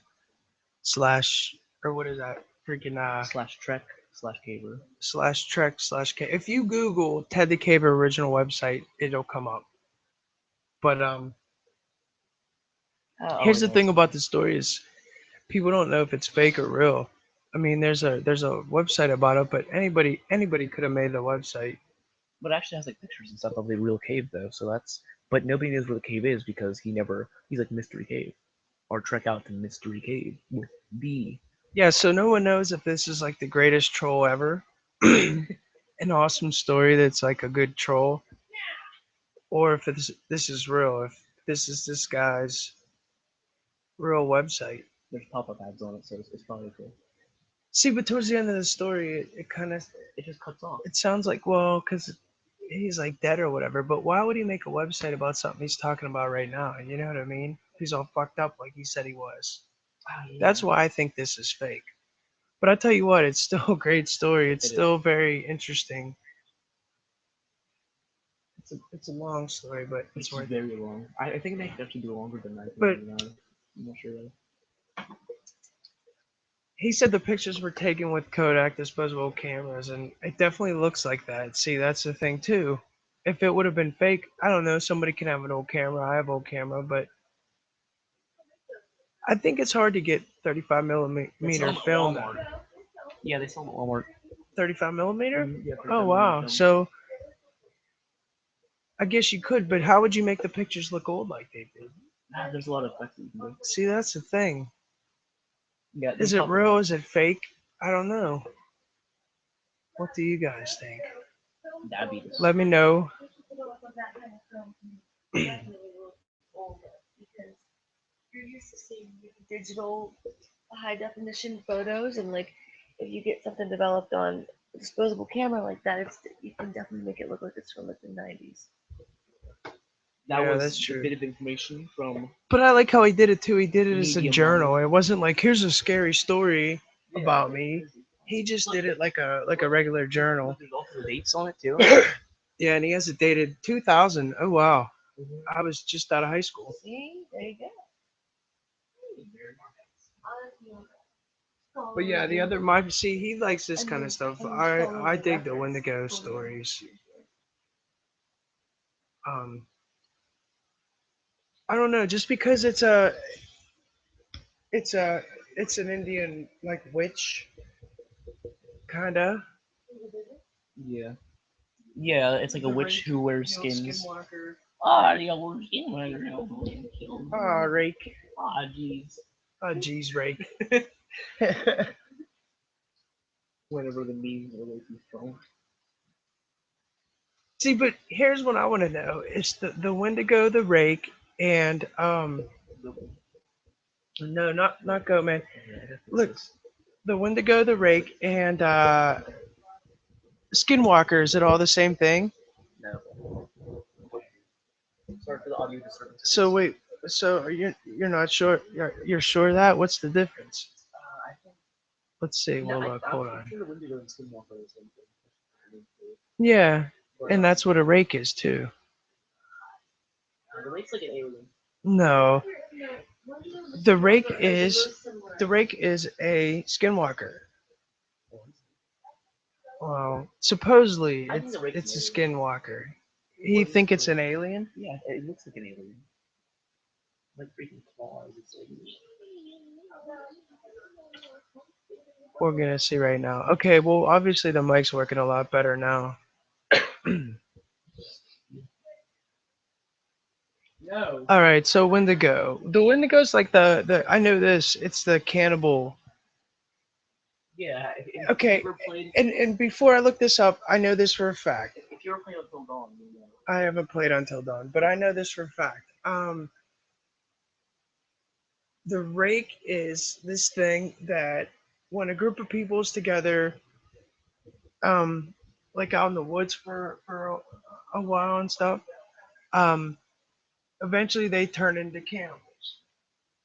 / or what is that? Freaking /trek/caver. /trek/K. If you Google Ted the Caver original website, it'll come up. But Oh, here's I the know what thing you about mean. the story is people don't know if it's fake or real. I mean, there's a website about it, but anybody could have made the website. But it actually has like pictures and stuff of the real cave though, so that's. But nobody knows where the cave is because he's like Mystery Cave, or Trek Out to Mystery Cave with B. Yeah, so no one knows if this is like the greatest troll ever, an awesome story that's like a good troll, or if this is real, if this is this guy's real website. There's pop-up ads on it, so it's probably cool. See, but towards the end of the story, it kind of It just cuts off. it sounds like, well, because he's like dead or whatever. But why would he make a website about something he's talking about right now? You know what I mean? He's all fucked up like he said he was. Oh, yeah. That's why I think this is fake. But I tell you what, it's still a great story. It's It is. still very interesting. It's a long story, but It's it's worth it. very long. I think they could actually do longer than that. But I'm not sure though. he said the pictures were taken with Kodak disposable cameras, and it definitely looks like that. See, that's the thing too. If it would have been fake, I don't know. Somebody can have an old camera. I have old camera, but I think it's hard to get 35 They millimeter sell them at film. Walmart. Yeah, they sell them at Walmart. 35 millimeter? Yeah, Oh 35 wow. millimeter film. So I guess you could, but how would you make the pictures look old like they did? There's a lot of effects that you can do. See, that's the thing. Yeah, Is it real? Is it fake? I don't know. What do you guys think? That'd be Let me know. Because you're used to seeing digital high definition photos, and like if you get something developed on a disposable camera like that, you can definitely make it look like it's from like the 90s. That Yeah, was that's a true. bit of information from But I like how he did it too. He did it as a Medium journal. Mommy. It wasn't like here's a scary story Yeah, about like, me. crazy. He just did it like a regular journal. There's also dates on it too. Yeah, and he has it dated 2000. Oh wow, Mhm. I was just out of high school. See, there you go. But yeah, the other my see he likes this kind of stuff. I dig the Wendigo stories. Um, I don't know, just because it's a it's an Indian like witch kinda. Yeah. Yeah, it's like a The witch who wears you know, skins. Skinwalker. Ah, the old skin. Kill. Ah, rake. Ah, jeez. Ah, jeez, rake. Whenever the memes are way too strong. See, but here's what I want to know: it's the Wendigo, the rake, and no, not goat man. Look, the Wendigo, the rake, and Skinwalker. Is it all the same thing? No. Sorry for the audio disturbances. So wait, so you're not sure? You're sure of that? What's the difference? I think. Let's see. No, Well, look, hold I'm on. sure the Wendigo and Skinwalker are the same thing. Yeah, But, and that's what a rake is too. the rake's like an alien. No, the rake is a Skinwalker. Well, supposedly I think the rake's it's a an Skinwalker. You think it's an alien? Yeah, it looks like an alien. Like freaking claws. It's like. We're gonna see right now. Okay, well obviously the mic's working a lot better now. No. All right, so Wendigo. The Wendigo's like the I know this. It's the cannibal. Yeah. If Okay, you ever played, and before I look this up, I know this for a fact. if you ever played Until Dawn, you know. I haven't played Until Dawn, but I know this for a fact. The rake is this thing that when a group of people is together, um, like out in the woods for a while and stuff, um, eventually they turn into cannibals,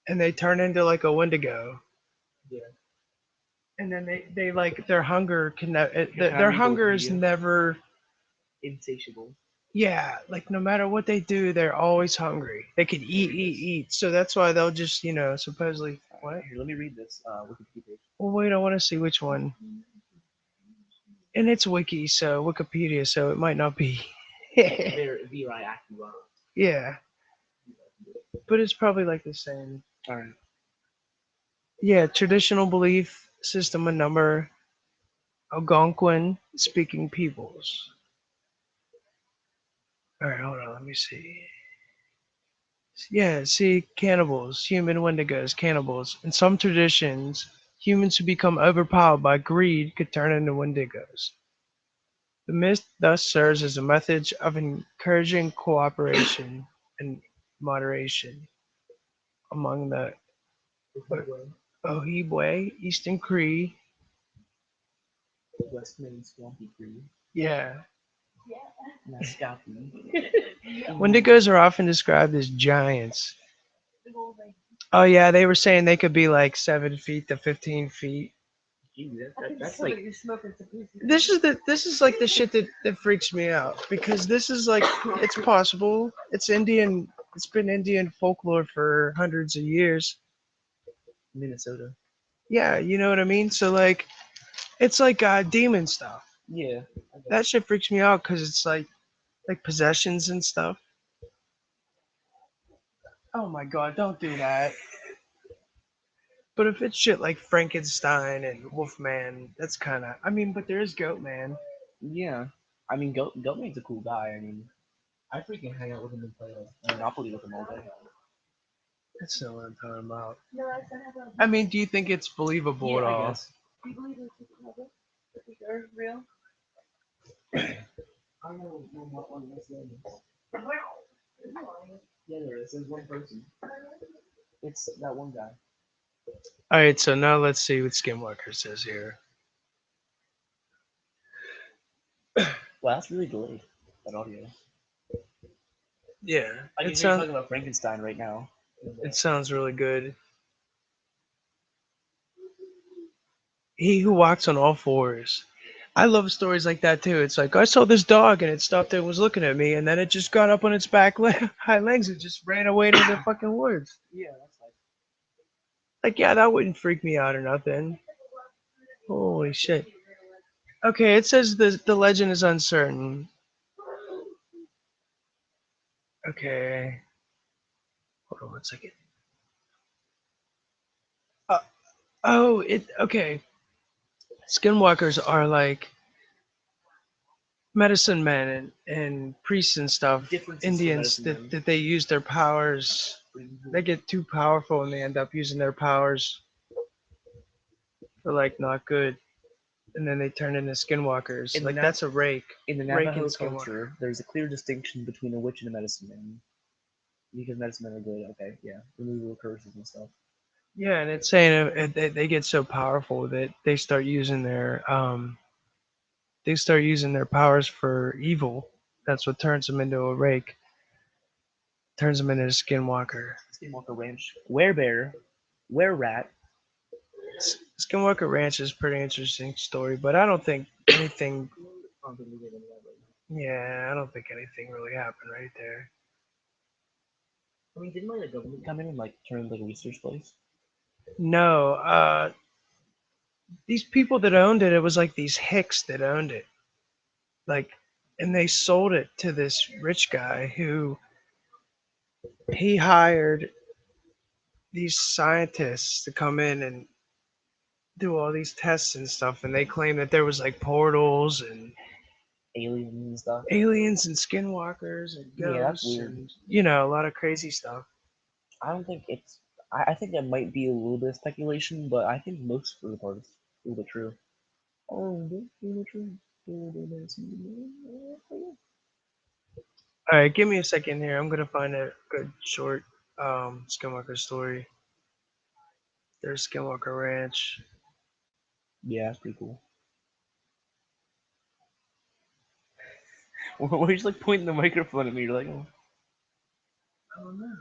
and they turn into like a Wendigo, Yeah. and then they like their hunger can Can I their read the hunger is Wikipedia? never. Insatiable. Yeah, like no matter what they do, they're always hungry. They could eat. So that's why they'll just, supposedly what? Here, let me read this Wikipedia page. Well, wait, I want to see which one. And it's wiki, so Wikipedia, so it might not be. They're Viri Acura. Yeah. but it's probably like the same. All right. Yeah, traditional belief system and number Algonquin speaking peoples. All right, hold on, let me see. Yeah, see, cannibals, human wendigos, cannibals. In some traditions, humans who become overpowered by greed could turn into wendigos. The myth thus serves as a method of encouraging cooperation and moderation among the Ojibwe, Eastern Cree. West Main Swampy Creek. Yeah. Mascati. Wendigos are often described as giants. Oh yeah, they were saying they could be like 7 feet to 15 feet. Gee, that's like This is like the shit that freaks me out because this is like it's possible. It's Indian. It's been Indian folklore for hundreds of years. Minnesota. Yeah, you know what I mean. So like, it's like demon stuff. Yeah. That shit freaks me out because it's like possessions and stuff. Oh my god, don't do that. But if it's shit like Frankenstein and Wolfman, that's kind of. I mean, but there is Goatman. Yeah. I mean, Goatman's a cool guy. I mean, I freaking hang out with him and play Monopoly with him all day. That's not what I'm talking about. I mean, do you think it's believable at I all? guess. Do you believe in people that think they're real? I don't know what one of this is. Yeah, there is. There's one person. It's that one guy. All right, so now let's see what Skinwalker says here. Wow, that's really delayed. That audio. Yeah, I can it hear you sounds talking about Frankenstein right now. it sounds really good. He who walks on all fours. I love stories like that too. It's like I saw this dog and it stopped and was looking at me, and then it just got up on its hind legs and just ran away to the fucking woods. Yeah, that's Like, yeah, that wouldn't freak me out or nothing. Holy shit. Okay, it says the legend is uncertain. Okay, hold on one second. Uh, oh, it okay. Skinwalkers are like medicine men and priests and stuff, Differences from Indians medicine that, men. that they use their powers. They get too powerful and they end up using their powers for like not good, and then they turn into skinwalkers. In the Like Nav- that's a rake. In the Rake and Navajo skinwalker. culture, there's a clear distinction between a witch and a medicine man. Because medicine men are good, okay, yeah. Removal of curses and stuff. Yeah, and it's saying they get so powerful that they start using their powers for evil. That's what turns them into a rake. Turns them into a skinwalker. Skinwalker Ranch. Werebear. Were-rat. Skinwalker Ranch is a pretty interesting story, but I don't think anything. Yeah, I don't think anything really happened right there. I mean, didn't like the government come in and like turn like a research place? No, these people that owned it, it was like these hicks that owned it. Like, and they sold it to this rich guy who he hired these scientists to come in and do all these tests and stuff, and they claim that there was like portals and Aliens and stuff. aliens and skinwalkers and Yeah, that's ghosts weird. and a lot of crazy stuff. I don't think it's. I think that might be a little bit of speculation, but I think most of the part is a little bit true. Oh, that's really true. All right, give me a second here. I'm gonna find a good short Skinwalker story. There's Skinwalker Ranch. Yeah, that's pretty cool. Why are you just like pointing the microphone at me? You're like, oh, I don't know.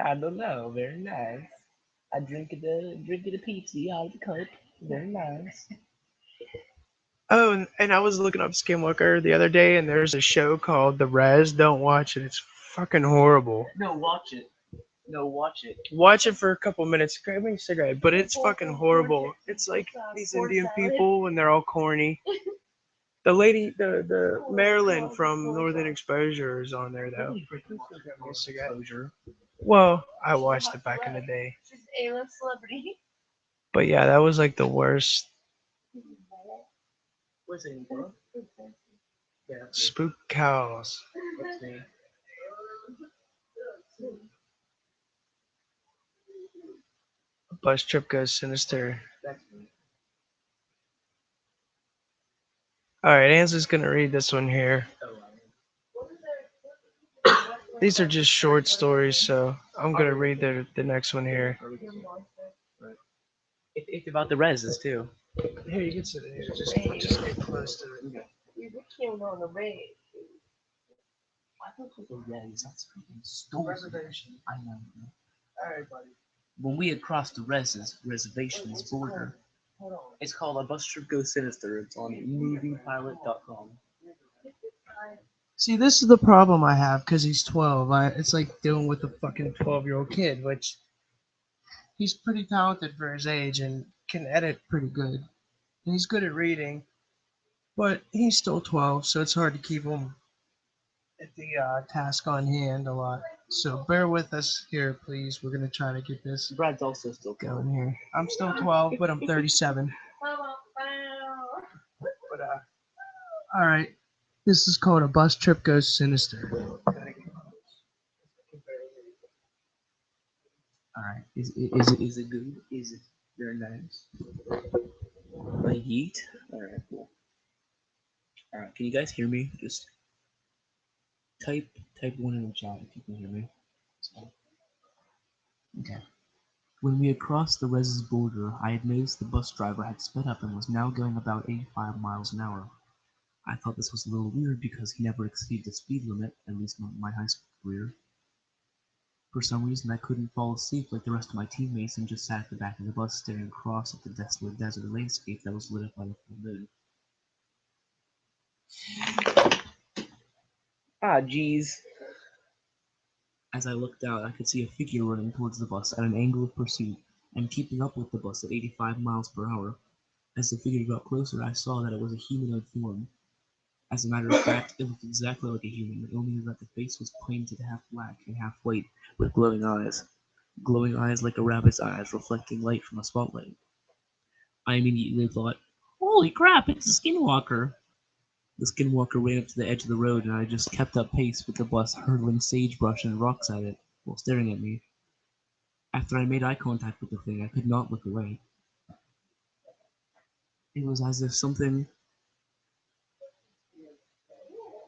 I don't know. Very nice. I drink it a Pepsi out of the cup. Very nice. Oh, and I was looking up Skinwalker the other day, and there's a show called The Res. Don't watch it. It's fucking horrible. No, watch it. No, watch it. Watch it for a couple minutes. Grab me a cigarette, but it's fucking horrible. It's like these Indian people, and they're all corny. The lady, the Marilyn from Northern Exposure is on there though. Really? Grab me a cigarette. Exposure. Well, I watched it back in the day. She's an A-list celebrity. But yeah, that was like the worst. What's it, bro? Yeah. Spook cows. That's me. Bus trip goes sinister. That's me. Alright, Ansley's gonna read this one here. Oh, These are just short stories, so I'm gonna read the next one here. are we good? Right. It's about the reses too. Here, you can sit in here. Just get close to it. Okay. We came on the raid. I thought it was the res. That's freaking stupid. Reservation. I know. Alright, buddy. When we had crossed the reservation's border, Hold on. it's called A Bus Trip Goes Sinister. It's on moviepilot.com. See, this is the problem I have because he's 12. It's like dealing with a fucking 12-year-old kid, which he's pretty talented for his age and can edit pretty good. And he's good at reading, but he's still 12, so it's hard to keep him at the task on hand a lot. So bear with us here, please. We're gonna try to get this Brad's also still going here. I'm still 12, but I'm 37. But all right. This is called A Bus Trip Goes Sinister. All right. Is it good? Is it very nice? Like yeet? All right, cool. All right, can you guys hear me? Just type one in the chat if you can hear me. So, okay. When we had crossed the Res's border, I had noticed the bus driver had sped up and was now going about 85 miles an hour. I thought this was a little weird because he never exceeded the speed limit, at least in my high school career. For some reason, I couldn't fall asleep like the rest of my teammates and just sat at the back of the bus staring across at the desolate desert landscape that was lit up by the full moon. Ah, jeez. As I looked out, I could see a figure running towards the bus at an angle of pursuit and keeping up with the bus at 85 miles per hour. As the figure got closer, I saw that it was a humanoid form. As a matter of fact, it looked exactly like a human, only that the face was painted half black and half white, with glowing eyes. Glowing eyes like a rabbit's eyes, reflecting light from a spotlight. I immediately thought, holy crap, it's a Skinwalker! The Skinwalker ran up to the edge of the road, and I just kept up pace with the bus hurtling sagebrush and rocks at it, while staring at me. After I made eye contact with the thing, I could not look away. It was as if something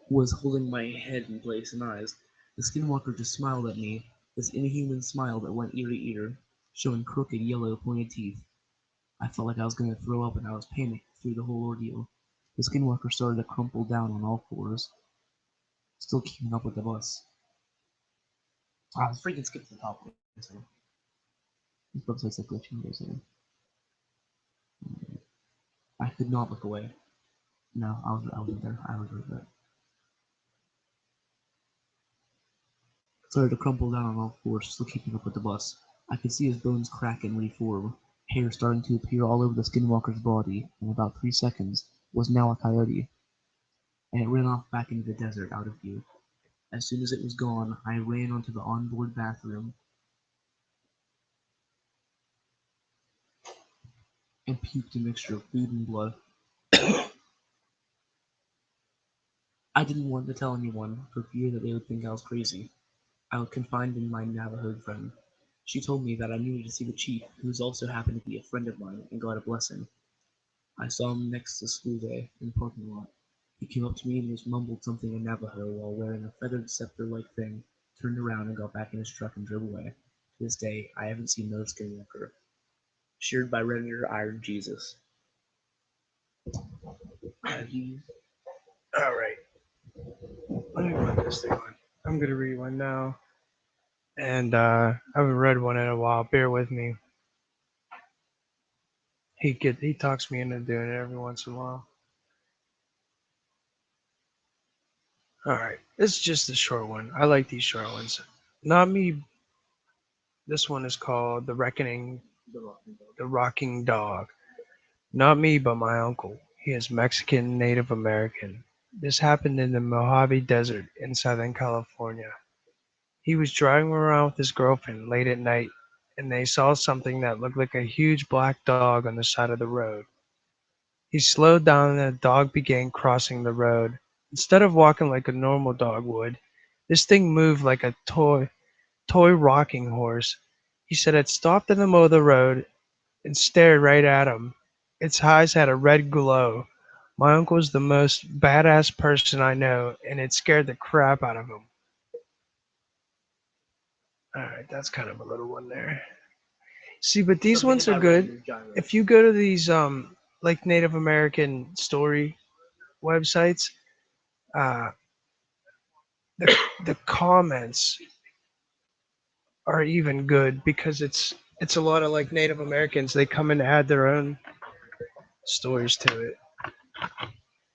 was holding my head in place and eyes. The Skinwalker just smiled at me, this inhuman smile that went ear to ear, showing crooked, yellow, pointed teeth. I felt like I was going to throw up and I was panicked through the whole ordeal. The Skinwalker started to crumple down on all fours, still keeping up with the bus. I was freaking skipped to the top. This website's like glitching or something. I could not look away. No, I wasn't there. I was right there. Started to crumple down on all fours, still keeping up with the bus. I could see his bones crack and reform, hair starting to appear all over the Skinwalker's body. In about 3 seconds, was now a coyote, and it ran off back into the desert out of view. As soon as it was gone, I ran onto the onboard bathroom and puked a mixture of food and blood. I didn't want to tell anyone for fear that they would think I was crazy. I was confined in my Navajo friend. She told me that I needed to see the chief, who also happened to be a friend of mine, and got a blessing. I saw him next to school day in the parking lot. He came up to me and just mumbled something in Navajo while wearing a feathered scepter-like thing, turned around and got back in his truck and drove away. To this day, I haven't seen another Skinwalker. Shared by Redditor Iron Jesus. All right. Let me put this thing on. I'm gonna read one now, and I haven't read one in a while. Bear with me. He talks me into doing it every once in a while. All right, it's just a short one. I like these short ones. Not me. This one is called The Reckoning, The Rocking Dog. Not me, but my uncle. He is Mexican Native American. This happened in the Mojave Desert in Southern California. He was driving around with his girlfriend late at night, and they saw something that looked like a huge black dog on the side of the road. He slowed down and the dog began crossing the road. Instead of walking like a normal dog would, this thing moved like a toy rocking horse. He said it stopped in the middle of the road and stared right at him. Its eyes had a red glow. My uncle's the most badass person I know, and it scared the crap out of him. Alright, that's kind of a little one there. See, but these ones are good. If you go to these like Native American story websites, uh the the comments are even good because it's a lot of like Native Americans. They come and add their own stories to it.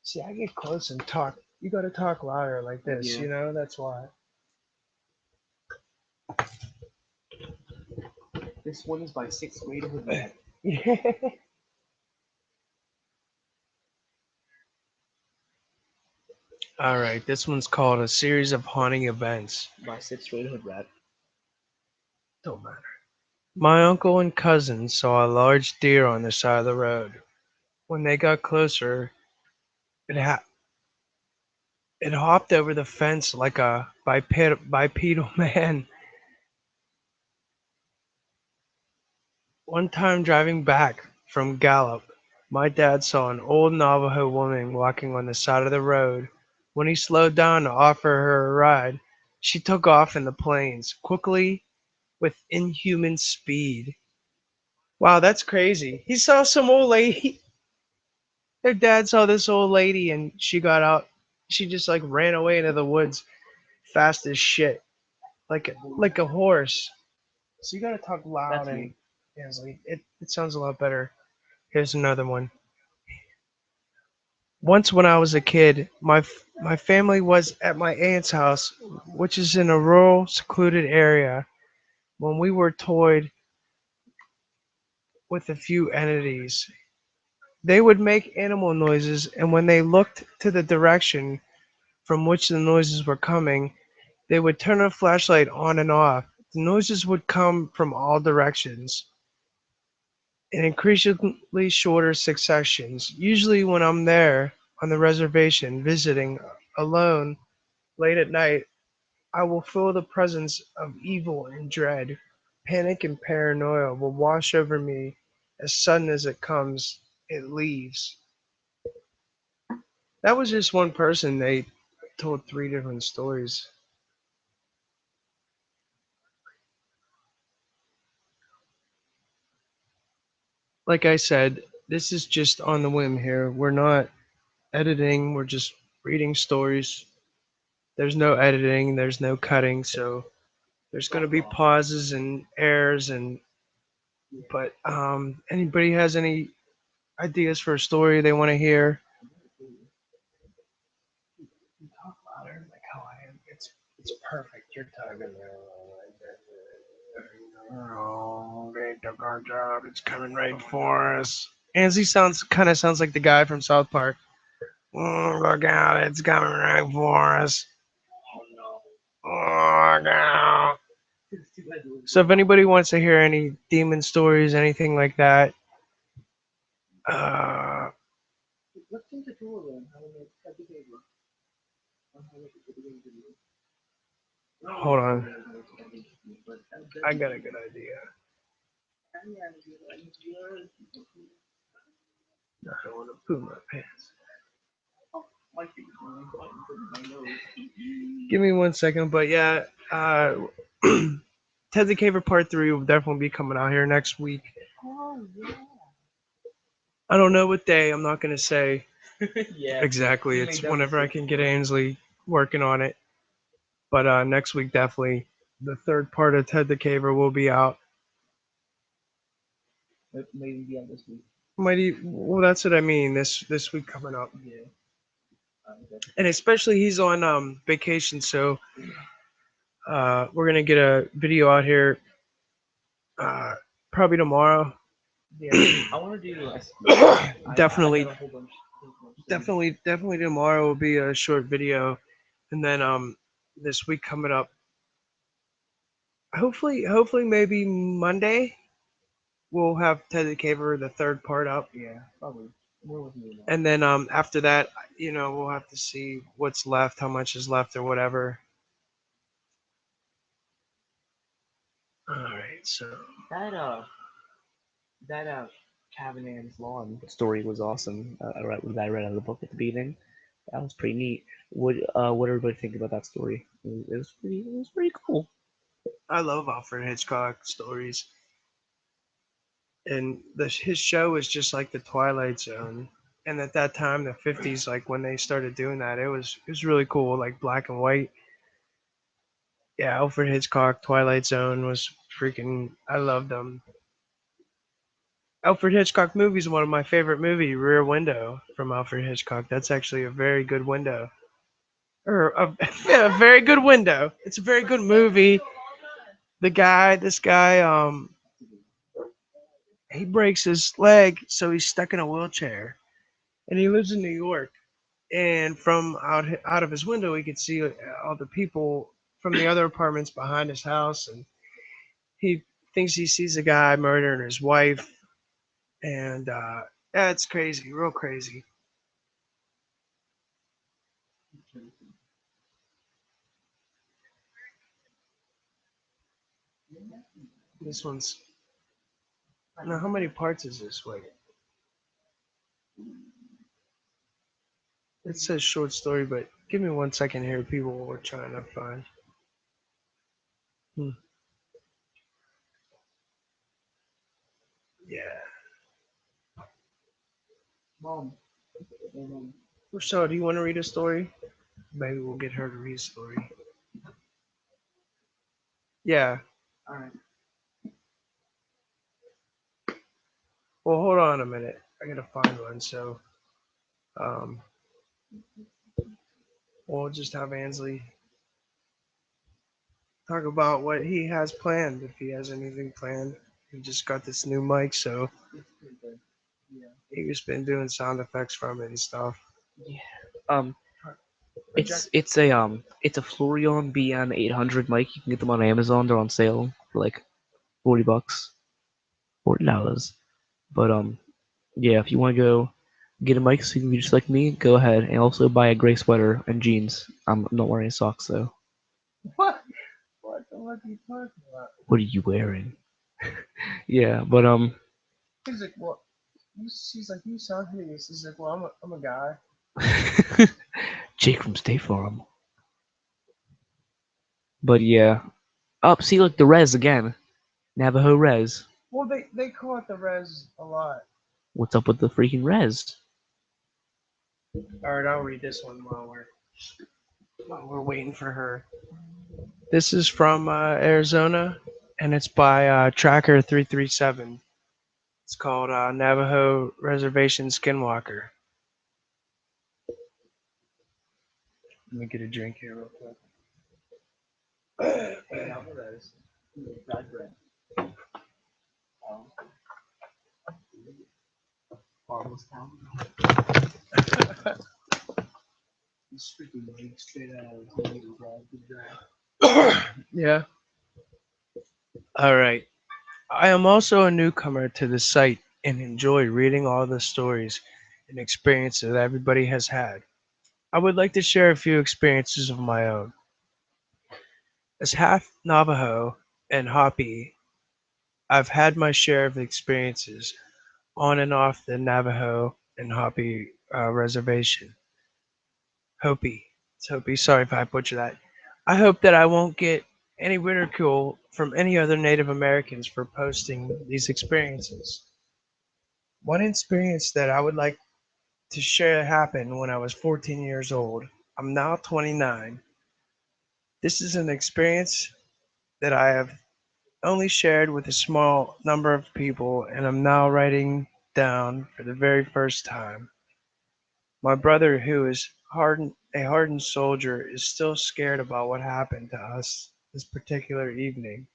See, I get close and talk. You got to talk louder like this, Yeah. you know. That's why. This one is by sixth grade with Matt. Yeah. All right, this one's called A Series of Haunting Events. By sixth grade hood rat. Don't matter. My uncle and cousin saw a large deer on the side of the road. When they got closer, it ha- it hopped over the fence like a bipedal man. One time driving back from Gallup, my dad saw an old Navajo woman walking on the side of the road. When he slowed down to offer her a ride, she took off in the plains, quickly with inhuman speed. Wow, that's crazy. He saw some old lady. Their dad saw this old lady and she got out. She just like ran away into the woods fast as shit, like a horse. So you gotta talk loud That's and me. Ansley. It sounds a lot better. Here's another one. Once when I was a kid, my family was at my aunt's house, which is in a rural, secluded area. When we were toyed with a few entities, they would make animal noises, and when they looked to the direction from which the noises were coming, they would turn a flashlight on and off. The noises would come from all directions in increasingly shorter successions. Usually, when I'm there on the reservation visiting alone late at night, I will feel the presence of evil and dread. Panic and paranoia will wash over me as sudden as it comes, it leaves. That was just one person. They told three different stories. Like I said, this is just on the whim here. We're not editing, we're just reading stories. There's no editing, there's no cutting, so there's going to be pauses and errors and but anybody has any ideas for a story they want to hear? Talk louder, like how I am. It's perfect. You're talking oh, they took our job. It's coming right for us. Ansley sounds like the guy from South Park. Oh, look out! It's coming right for us. Oh, look out! So if anybody wants to hear any demon stories, anything like that, uh, Let's do the tour then. How to make Tether Cavers. hold on. I got a good idea. I don't want to poo my pants. My feet are really fighting for my nose. Give me 1 second, but yeah, Ted the Caver Part 3 will definitely be coming out here next week. Oh yeah. I don't know what day, I'm not going to say Yeah. exactly. You may It's whenever I definitely can get Ainsley working on it. But next week, definitely, the third part of Ted the Caver will be out. maybe be on this week. Well, that's what I mean, this week coming up. Yeah. Okay. And especially he's on vacation, so we're going to get a video out here uh, probably tomorrow. Yeah. I want to do Definitely. I got a whole bunch. Definitely tomorrow will be a short video, and then this week coming up, hopefully maybe Monday we'll have Tether Caver the third part up, Yeah, probably. We're with me now. and then after that, we'll have to see what's left, how much is left, or whatever. All right, so That that Cabin Ann's Lawn story was awesome. I read out of the book at the beginning. That was pretty neat. What everybody think about that story? It was pretty cool. I love Alfred Hitchcock stories, and his show was just like the Twilight Zone. And at that time, the '50s, like when they started doing that, it was really cool, like black and white. Yeah, Alfred Hitchcock, Twilight Zone was freaking. I loved them. Alfred Hitchcock movie is one of my favorite movie, Rear Window from Alfred Hitchcock. That's actually a very good window, or yeah, a very good window. It's a very good movie. This guy, he breaks his leg, so he's stuck in a wheelchair, and he lives in New York. And from out of his window, he could see all the people from the other apartments behind his house, and he thinks he sees a guy murdering his wife, and yeah, it's crazy, real crazy. This one's now. How many parts is this? Wait, it says short story, but give me 1 second here. People were trying to find. Hmm. Yeah. Mom, Mom. So, do you want to read a story? Maybe we'll get her to read a story. Yeah. All right. Well, hold on a minute. I gotta find one. So, um, we'll just have Ansley talk about what he has planned, if he has anything planned. He just got this new mic, so It's pretty good. Yeah. he's been doing sound effects from it and stuff. Yeah. Um, it's a Florion BM 800 mic. You can get them on Amazon. They're on sale for like $40, $40. But yeah, if you want to go get a mic so you can be just like me, go ahead and also buy a gray sweater and jeans. I'm not wearing socks though. What? What the fuck are you talking about? What are you wearing? Yeah, but He's like, well, she's like, you sound hideous. He's like, well, I'm a guy. Jake from State Farm. But yeah, up. See, look, the res again. Navajo res. Well, they call it the res a lot. What's up with the freaking res? All right, I'll read this one while we're waiting for her. This is from Arizona, and it's by Tracker 337. It's called Navajo Reservation Skinwalker. Let me get a drink here real quick. Hanging out with those. Fried bread. Um, Farmless town. This freaking drink straight out of the TV, bro. Good drive. Yeah. All right. I am also a newcomer to the site and enjoy reading all the stories and experiences that everybody has had. I would like to share a few experiences of my own. As half Navajo and Hopi, I've had my share of experiences on and off the Navajo and Hopi reservation. Hopi. It's Hopi. Sorry if I butcher that. I hope that I won't get any ridicule from any other Native Americans for posting these experiences. One experience that I would like to share happened when I was 14 years old. I'm now 29. This is an experience that I have only shared with a small number of people, and I'm now writing down for the very first time. My brother, who is a hardened soldier, is still scared about what happened to us this particular evening.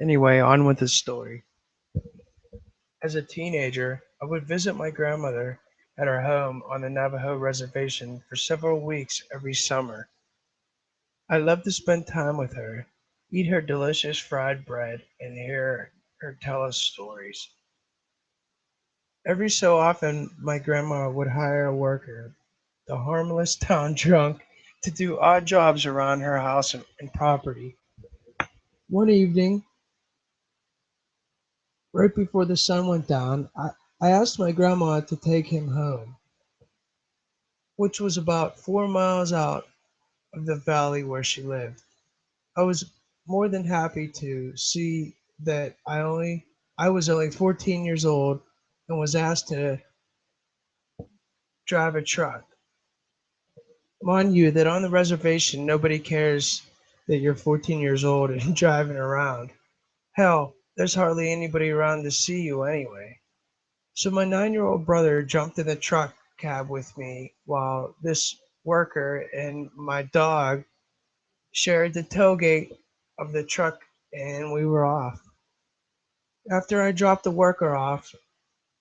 Anyway, on with the story. As a teenager, I would visit my grandmother at her home on the Navajo reservation for several weeks every summer. I loved to spend time with her. eat her delicious fried bread, and hear her tell us stories. Every so often, my grandma would hire a worker, the harmless town drunk, to do odd jobs around her house and property. One evening, right before the sun went down, I asked my grandma to take him home, which was about 4 miles out of the valley where she lived. I was more than happy to see that I was only 14 years old and was asked to drive a truck. Mind you, that on the reservation nobody cares that you're 14 years old and driving around. Hell, there's hardly anybody around to see you anyway. So my 9-year-old brother jumped in the truck cab with me while this worker and my dog shared the tailgate of the truck, and we were off. After I dropped the worker off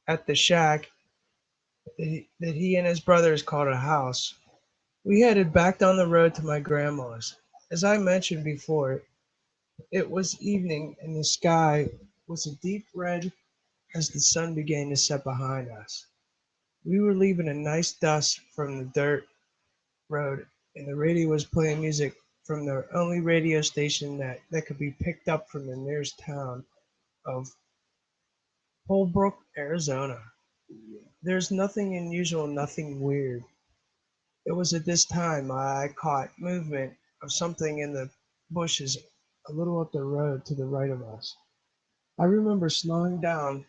at the shack that he and his brothers called a house, we headed back down the road to my grandma's. As I mentioned before, it was evening and the sky was a deep red as the sun began to set behind us. We were leaving a nice dust from the dirt road, and the radio was playing music from the only radio station that could be picked up from the nearest town of Holbrook, Arizona. There's nothing unusual, nothing weird. It was at this time I caught movement of something in the bushes a little up the road to the right of us. I remember slowing down,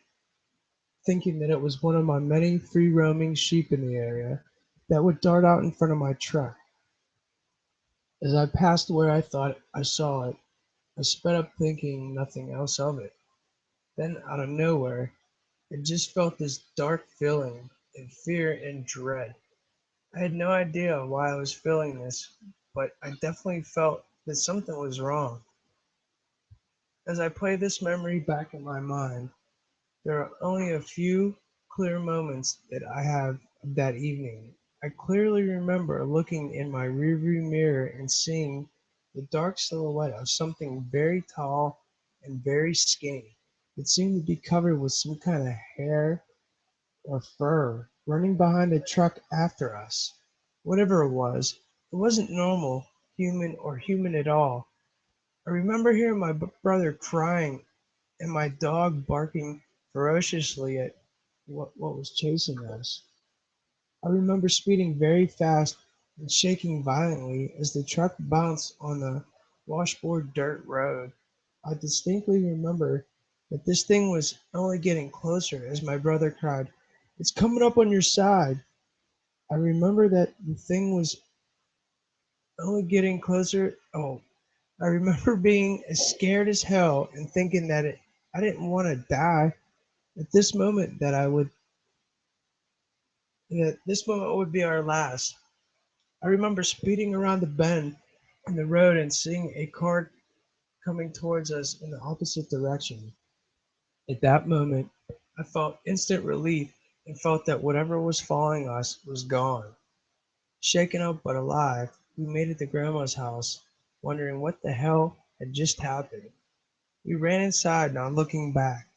thinking that it was one of my many free roaming sheep in the area that would dart out in front of my truck. As I passed where I thought I saw it, I sped up thinking nothing else of it. Then, out of nowhere, I just felt this dark feeling of fear and dread. I had no idea why I was feeling this, but I definitely felt that something was wrong. As I play this memory back in my mind, there are only a few clear moments that I have of that evening. I clearly remember looking in my rearview mirror and seeing the dark silhouette of something very tall and very skinny. It seemed to be covered with some kind of hair or fur, running behind the truck after us. Whatever it wasn't normal, human, or human at all. I remember hearing my brother crying and my dog barking ferociously at what was chasing us. I remember speeding very fast and shaking violently as the truck bounced on the washboard dirt road. I distinctly remember that this thing was only getting closer as my brother cried, "It's coming up on your side." I remember that the thing was only getting closer. Oh, I remember being as scared as hell and thinking that I didn't want to die at this moment that this moment would be our last. I remember speeding around the bend in the road and seeing a car coming towards us in the opposite direction. At that moment, I felt instant relief and felt that whatever was following us was gone. Shaken up but alive, we made it to Grandma's house, wondering what the hell had just happened. We ran inside, not looking back,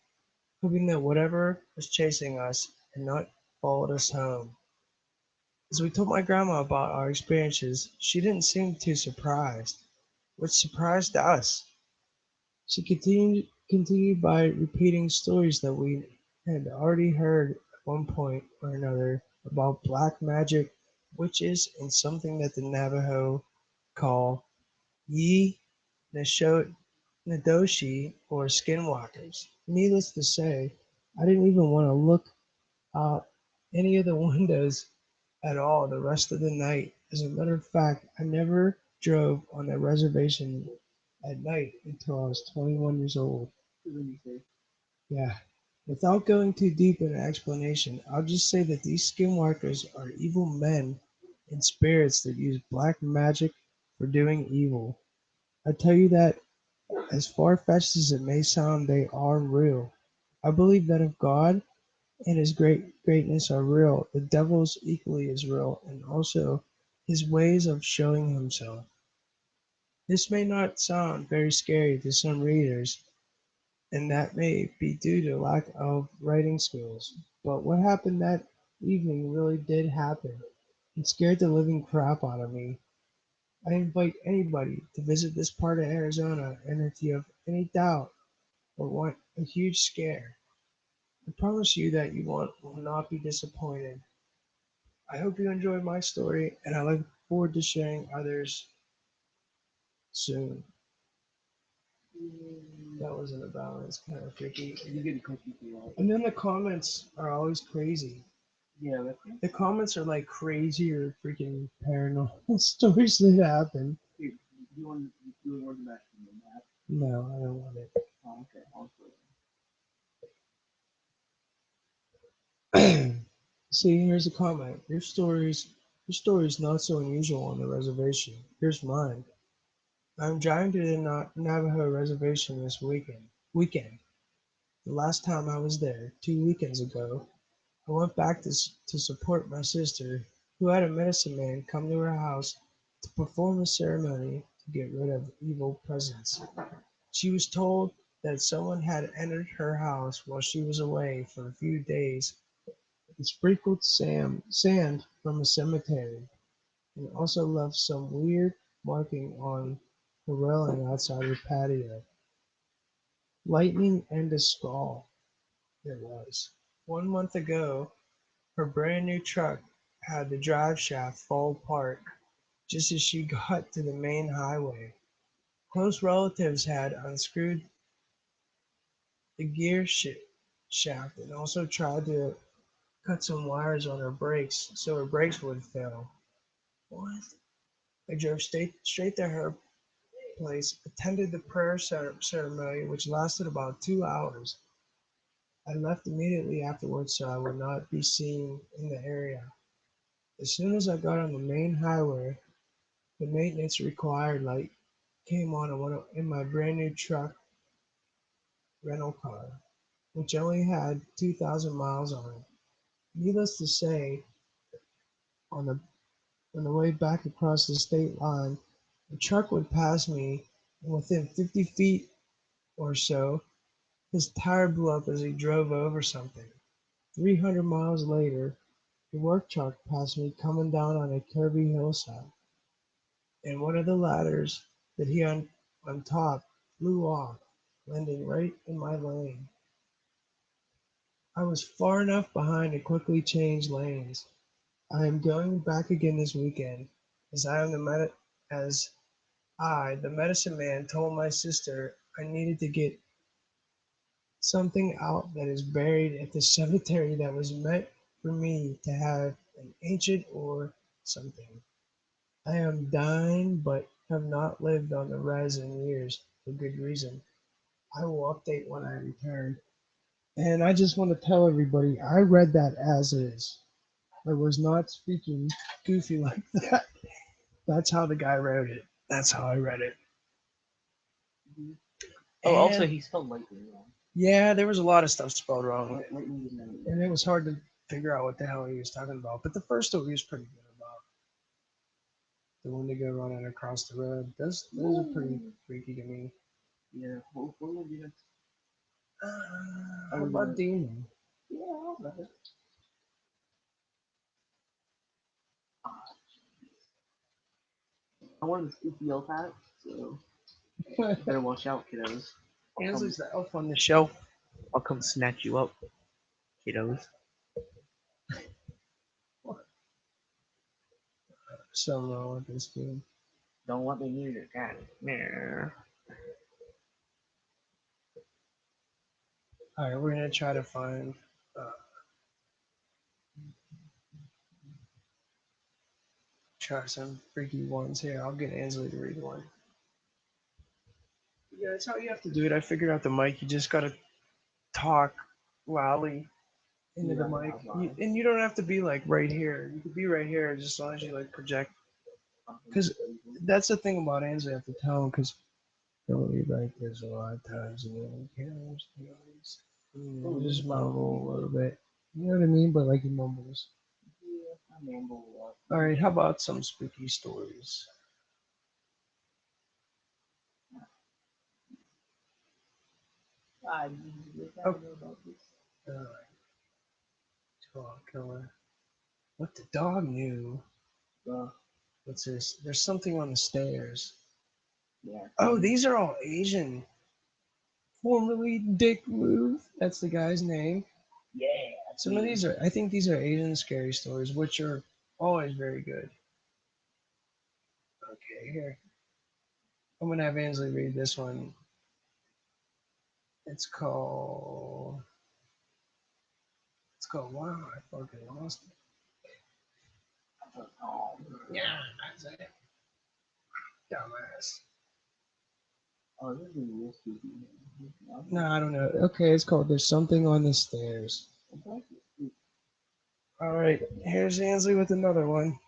hoping that whatever was chasing us had not followed us home. As we told my grandma about our experiences, she didn't seem too surprised, which surprised us. She continued by repeating stories that we had already heard at one point or another about black magic, witches, and something that the Navajo call Ye Nadoshi or Skinwalkers. Needless to say, I didn't even want to look out any of the windows at all the rest of the night. As a matter of fact, I never drove on a reservation at night until I was 21 years old. Yeah. Without going too deep into explanation, I'll just say that these skinwalkers are evil men and spirits that use black magic for doing evil. I tell you that as far fetched as it may sound, they are real. I believe that if God and his greatness are real, the devil is equally as real, and also his ways of showing himself. This may not sound very scary to some readers, and that may be due to lack of writing skills. But what happened that evening really did happen. It scared the living crap out of me. I invite anybody to visit this part of Arizona, and if you have any doubt or want a huge scare, I promise you that will not be disappointed. I hope you enjoyed my story, and I look forward to sharing others soon. That wasn't about it. It's kind of freaky. You get a cookie for And then the comments are always crazy. Yeah, that's The comments are like crazy or freaking paranormal stories that happen. you want you want to match the map? No, I don't want Oh, okay. I'll show it. See, here's a comment. Your story's not so unusual on the reservation. Here's mine. I'm driving to the Navajo reservation this Weekend. The last time I was there, 2 weekends ago, I went back to support my sister, who had a medicine man come to her house to perform a ceremony to get rid of evil presence. She was told that someone had entered her house while she was away for a few days and sprinkled sand from a cemetery, and also left some weird marking on the railing outside her patio. Lightning and a skull, it was. 1 month ago, her brand new truck had the drive shaft fall apart just as she got to the main highway. Close relatives had unscrewed the shaft and also tried to cut some wires on her brakes so her brakes would fail. What? I drove straight to her place, attended the prayer ceremony, which lasted about 2 hours. I left immediately afterwards so I would not be seen in the area. As soon as I got on the main highway, the maintenance required light came on in my brand new truck rental car, which only had 2,000 miles on it. Needless to say, on the on the way back across the state line, the truck would pass me, and within 50 feet or so, his tire blew up as he drove over something. 300 miles later, the work truck passed me coming down on a curvy hillside, and one of the ladders that he on top flew off, landing right in my lane. I was far enough behind to quickly change lanes. I am going back again this weekend, as I am the med- as the medicine man, told my sister I needed to get something out that is buried at the cemetery that was meant for me to have an ancient or something. I am dying, but have not lived on the res in years for good reason. I will update when I return. And I just want to tell everybody I read that as is. I was not speaking goofy like that. That's how the guy wrote it. That's how I read it. you. Oh, also And he spelled lightning wrong. yeah, there was a lot of stuff spelled wrong, Lightning is not. and it was hard to figure out what the hell he was talking about. But the first story was pretty good about the Wendigo running across the road. Those are pretty freaky to me. Yeah. What will be next? How about Demon? Yeah, I'll bet it. I wanted the spooky elf hat, so better watch out, kiddos. Ansley's the elf on the shelf. I'll come snatch you up, kiddos. Something wrong with this game. Don't let me near your cat. Nah. All right, we're gonna try to find. Try some freaky ones here. I'll get Ansley to read one. Yeah, that's how you have to do it. I figured out the mic. You just gotta talk loudly into the mic, and you don't have to be like right here. You could be right here just as long as you like project. Because that's the thing about Ansley. I have to tell him because he'll be like this a lot of times, and you can't understand. Just mumble a little bit. You know what I mean? But like he mumbles. Yeah, I mumble a lot. All right, how about some spooky stories? I don't know about this. Dog killer. What the dog knew? What's this? There's something on the stairs. Yeah. Oh, these are all Asian. Formerly Dick Move. That's the guy's name. Yeah. Some of these are, I think these are Asian scary stories, which are always very good. Okay, here. I'm gonna have Ansley read this one. It's called. Wow, I fucking lost it. Yeah, that's it. Dumbass. Oh, this is real spooky. No, I don't know. Okay, it's called There's Something on the Stairs. Alright, here's Ansley with another one.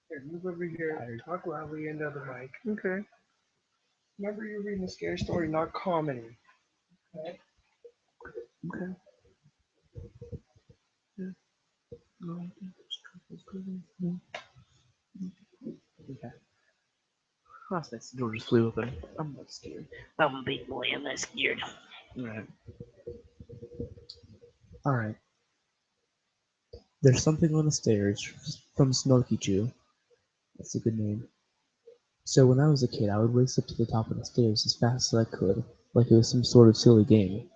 Here, move over here. Talk loudly into the mic. Okay. Remember, you're reading a scary story, not comedy. Okay? Okay. Okay. Last night the door just flew open. I'm not scared. I'm a big boy. I'm not scared. Alright. Alright. There's something on the stairs from Snarky Chew. That's a good name. So when I was a kid, I would race up to the top of the stairs as fast as I could, like it was some sort of silly game.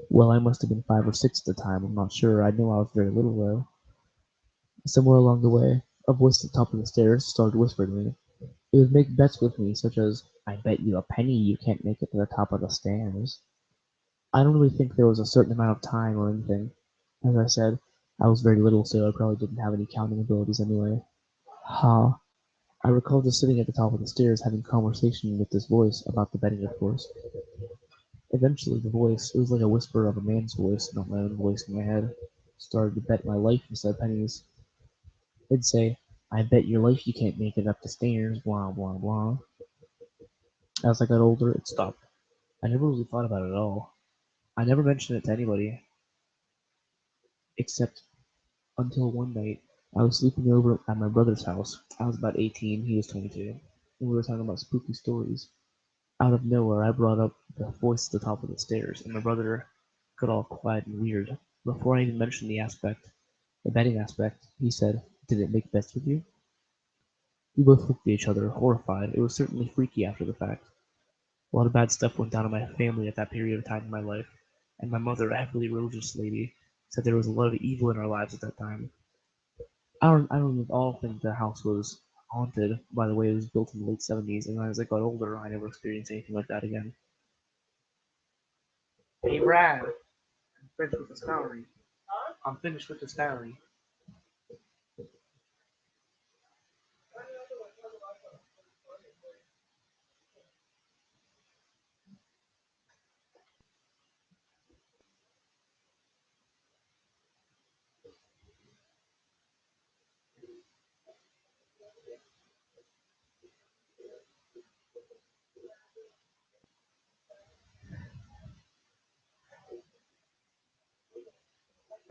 Well, I must have been 5 or 6 at the time, I'm not sure. I know I was very little, though. Somewhere along the way, a voice at the top of the stairs started whispering to me. It would make bets with me, such as, I bet you a penny you can't make it to the top of the stairs. I don't really think there was a certain amount of time or anything. As I said, I was very little, so I probably didn't have any counting abilities anyway. Ha. I recall just sitting at the top of the stairs having conversation with this voice about the betting, of course. Eventually, the voice, it was like a whisper of a man's voice, not my own voice in my head, started to bet my life instead of pennies. It'd say, I bet your life you can't make it up the stairs, blah, blah, blah. As I got older, it stopped. I never really thought about it at all. I never mentioned it to anybody, except until one night, I was sleeping over at my brother's house. I was about 18, he was 22, and we were talking about spooky stories. Out of nowhere, I brought up the voice at the top of the stairs, and my brother got all quiet and weird. Before I even mentioned the betting aspect, he said, Did it make bets with you? We both looked at each other, horrified. It was certainly freaky after the fact. A lot of bad stuff went down in my family at that period of time in my life, and my mother, a heavily religious lady, said there was a lot of evil in our lives at that time. I don't at all think the house was haunted. By the way, it was built in the late 70s, and as I got older, I never experienced anything like that again. Hey, Brad. I'm finished with the story. I'm finished with the story.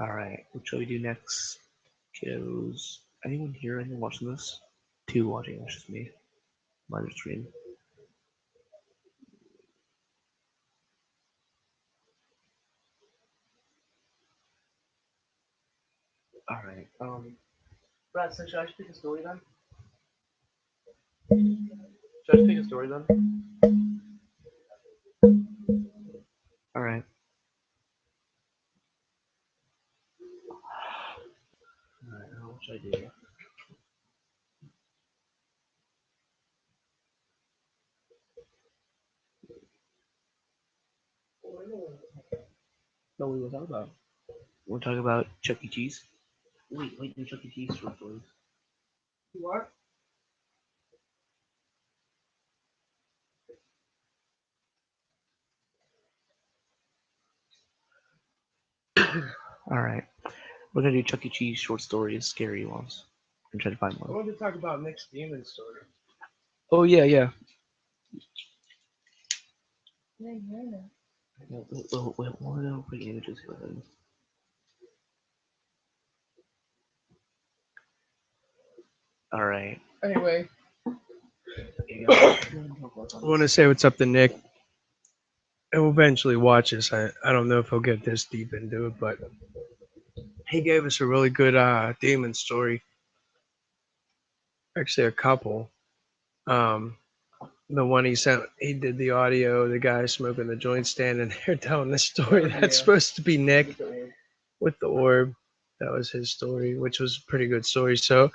Alright, what shall we do next? Kiddos. Anyone here? Anyone watching this? 2 watching, that's just me. Minor stream. Alright, Brad, so should I just pick a story then? Should I just pick a story then? Alright. Alright, what should I do? No, we were talking about. We're talking about Chuck E. Cheese. Wait, no Chuck E. Cheese short stories. What? Alright. We're gonna do Chuck E. Cheese short stories, scary ones. And try to find I one. wanted to talk about Nick's demon story. Oh, yeah, yeah. Wait, no. Wait, what bring images here then? Alright. Anyway, I I want to say what's up to Nick. he'll eventually watch this. I don't know if he'll get this deep into it, but he gave us a really good demon story. Actually, a couple. Um, the one he sent, he did the audio. The guy smoking the joint stand, and they're telling the story. That's supposed to be Nick with the orb. That was his story, which was a pretty good story. So,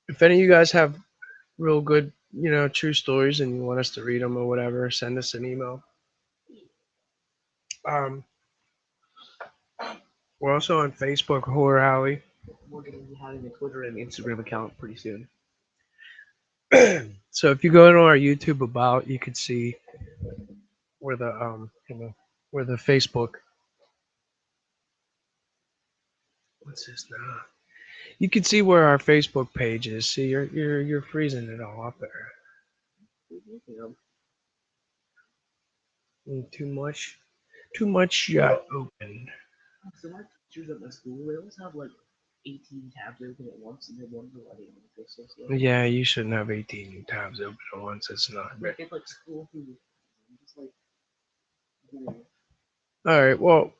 if any of you guys have real good, true stories, and you want us to read them or whatever, send us an email. Um, we're also on Facebook, Horror Alley. We're gonna be having a Twitter and Instagram account pretty soon. So if you go to our YouTube about, you can see where where the Facebook. What's this now? You can see where our Facebook page is. See, you're freezing it all up there. Too much, open. So my teachers at my school, they always have like 18 tabs open at once, and they wonder why they don't go so slow. Yeah, you shouldn't have 18 tabs open at once. It's not. Like it's like school through, just like. All right. Well,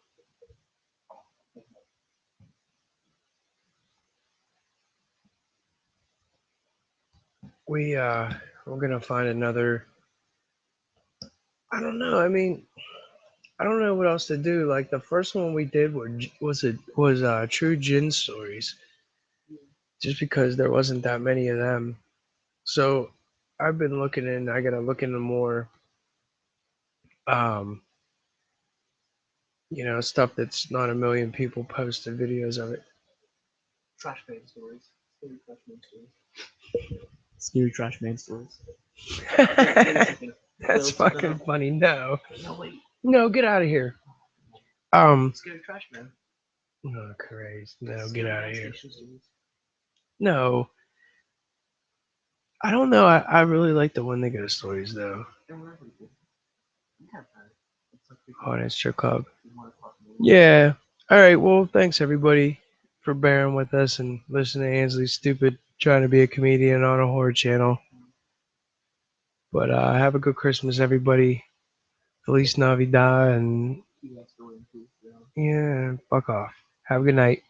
we're gonna find another. I don't know. I mean, I don't know what else to do. Like the first one we did was true gin stories, just because there wasn't that many of them. So I've been looking in. I gotta look into more, um, stuff that's not a million people posted videos of it. Trash man stories. Scary trash man stories. Scary trash man stories. That's fucking funny. No, No, wait. no, get out of here. Scary trash man. Oh, Christ. No, get out of here. Stories. No. I don't know. I really like the Wendigo stories, though. Audience Strip Club. Yeah. All right. Well, thanks, everybody, for bearing with us and listening to Ansley Stupid trying to be a comedian on a horror channel. But have a good Christmas, everybody. Feliz Navidad, and yeah, fuck off. Have a good night.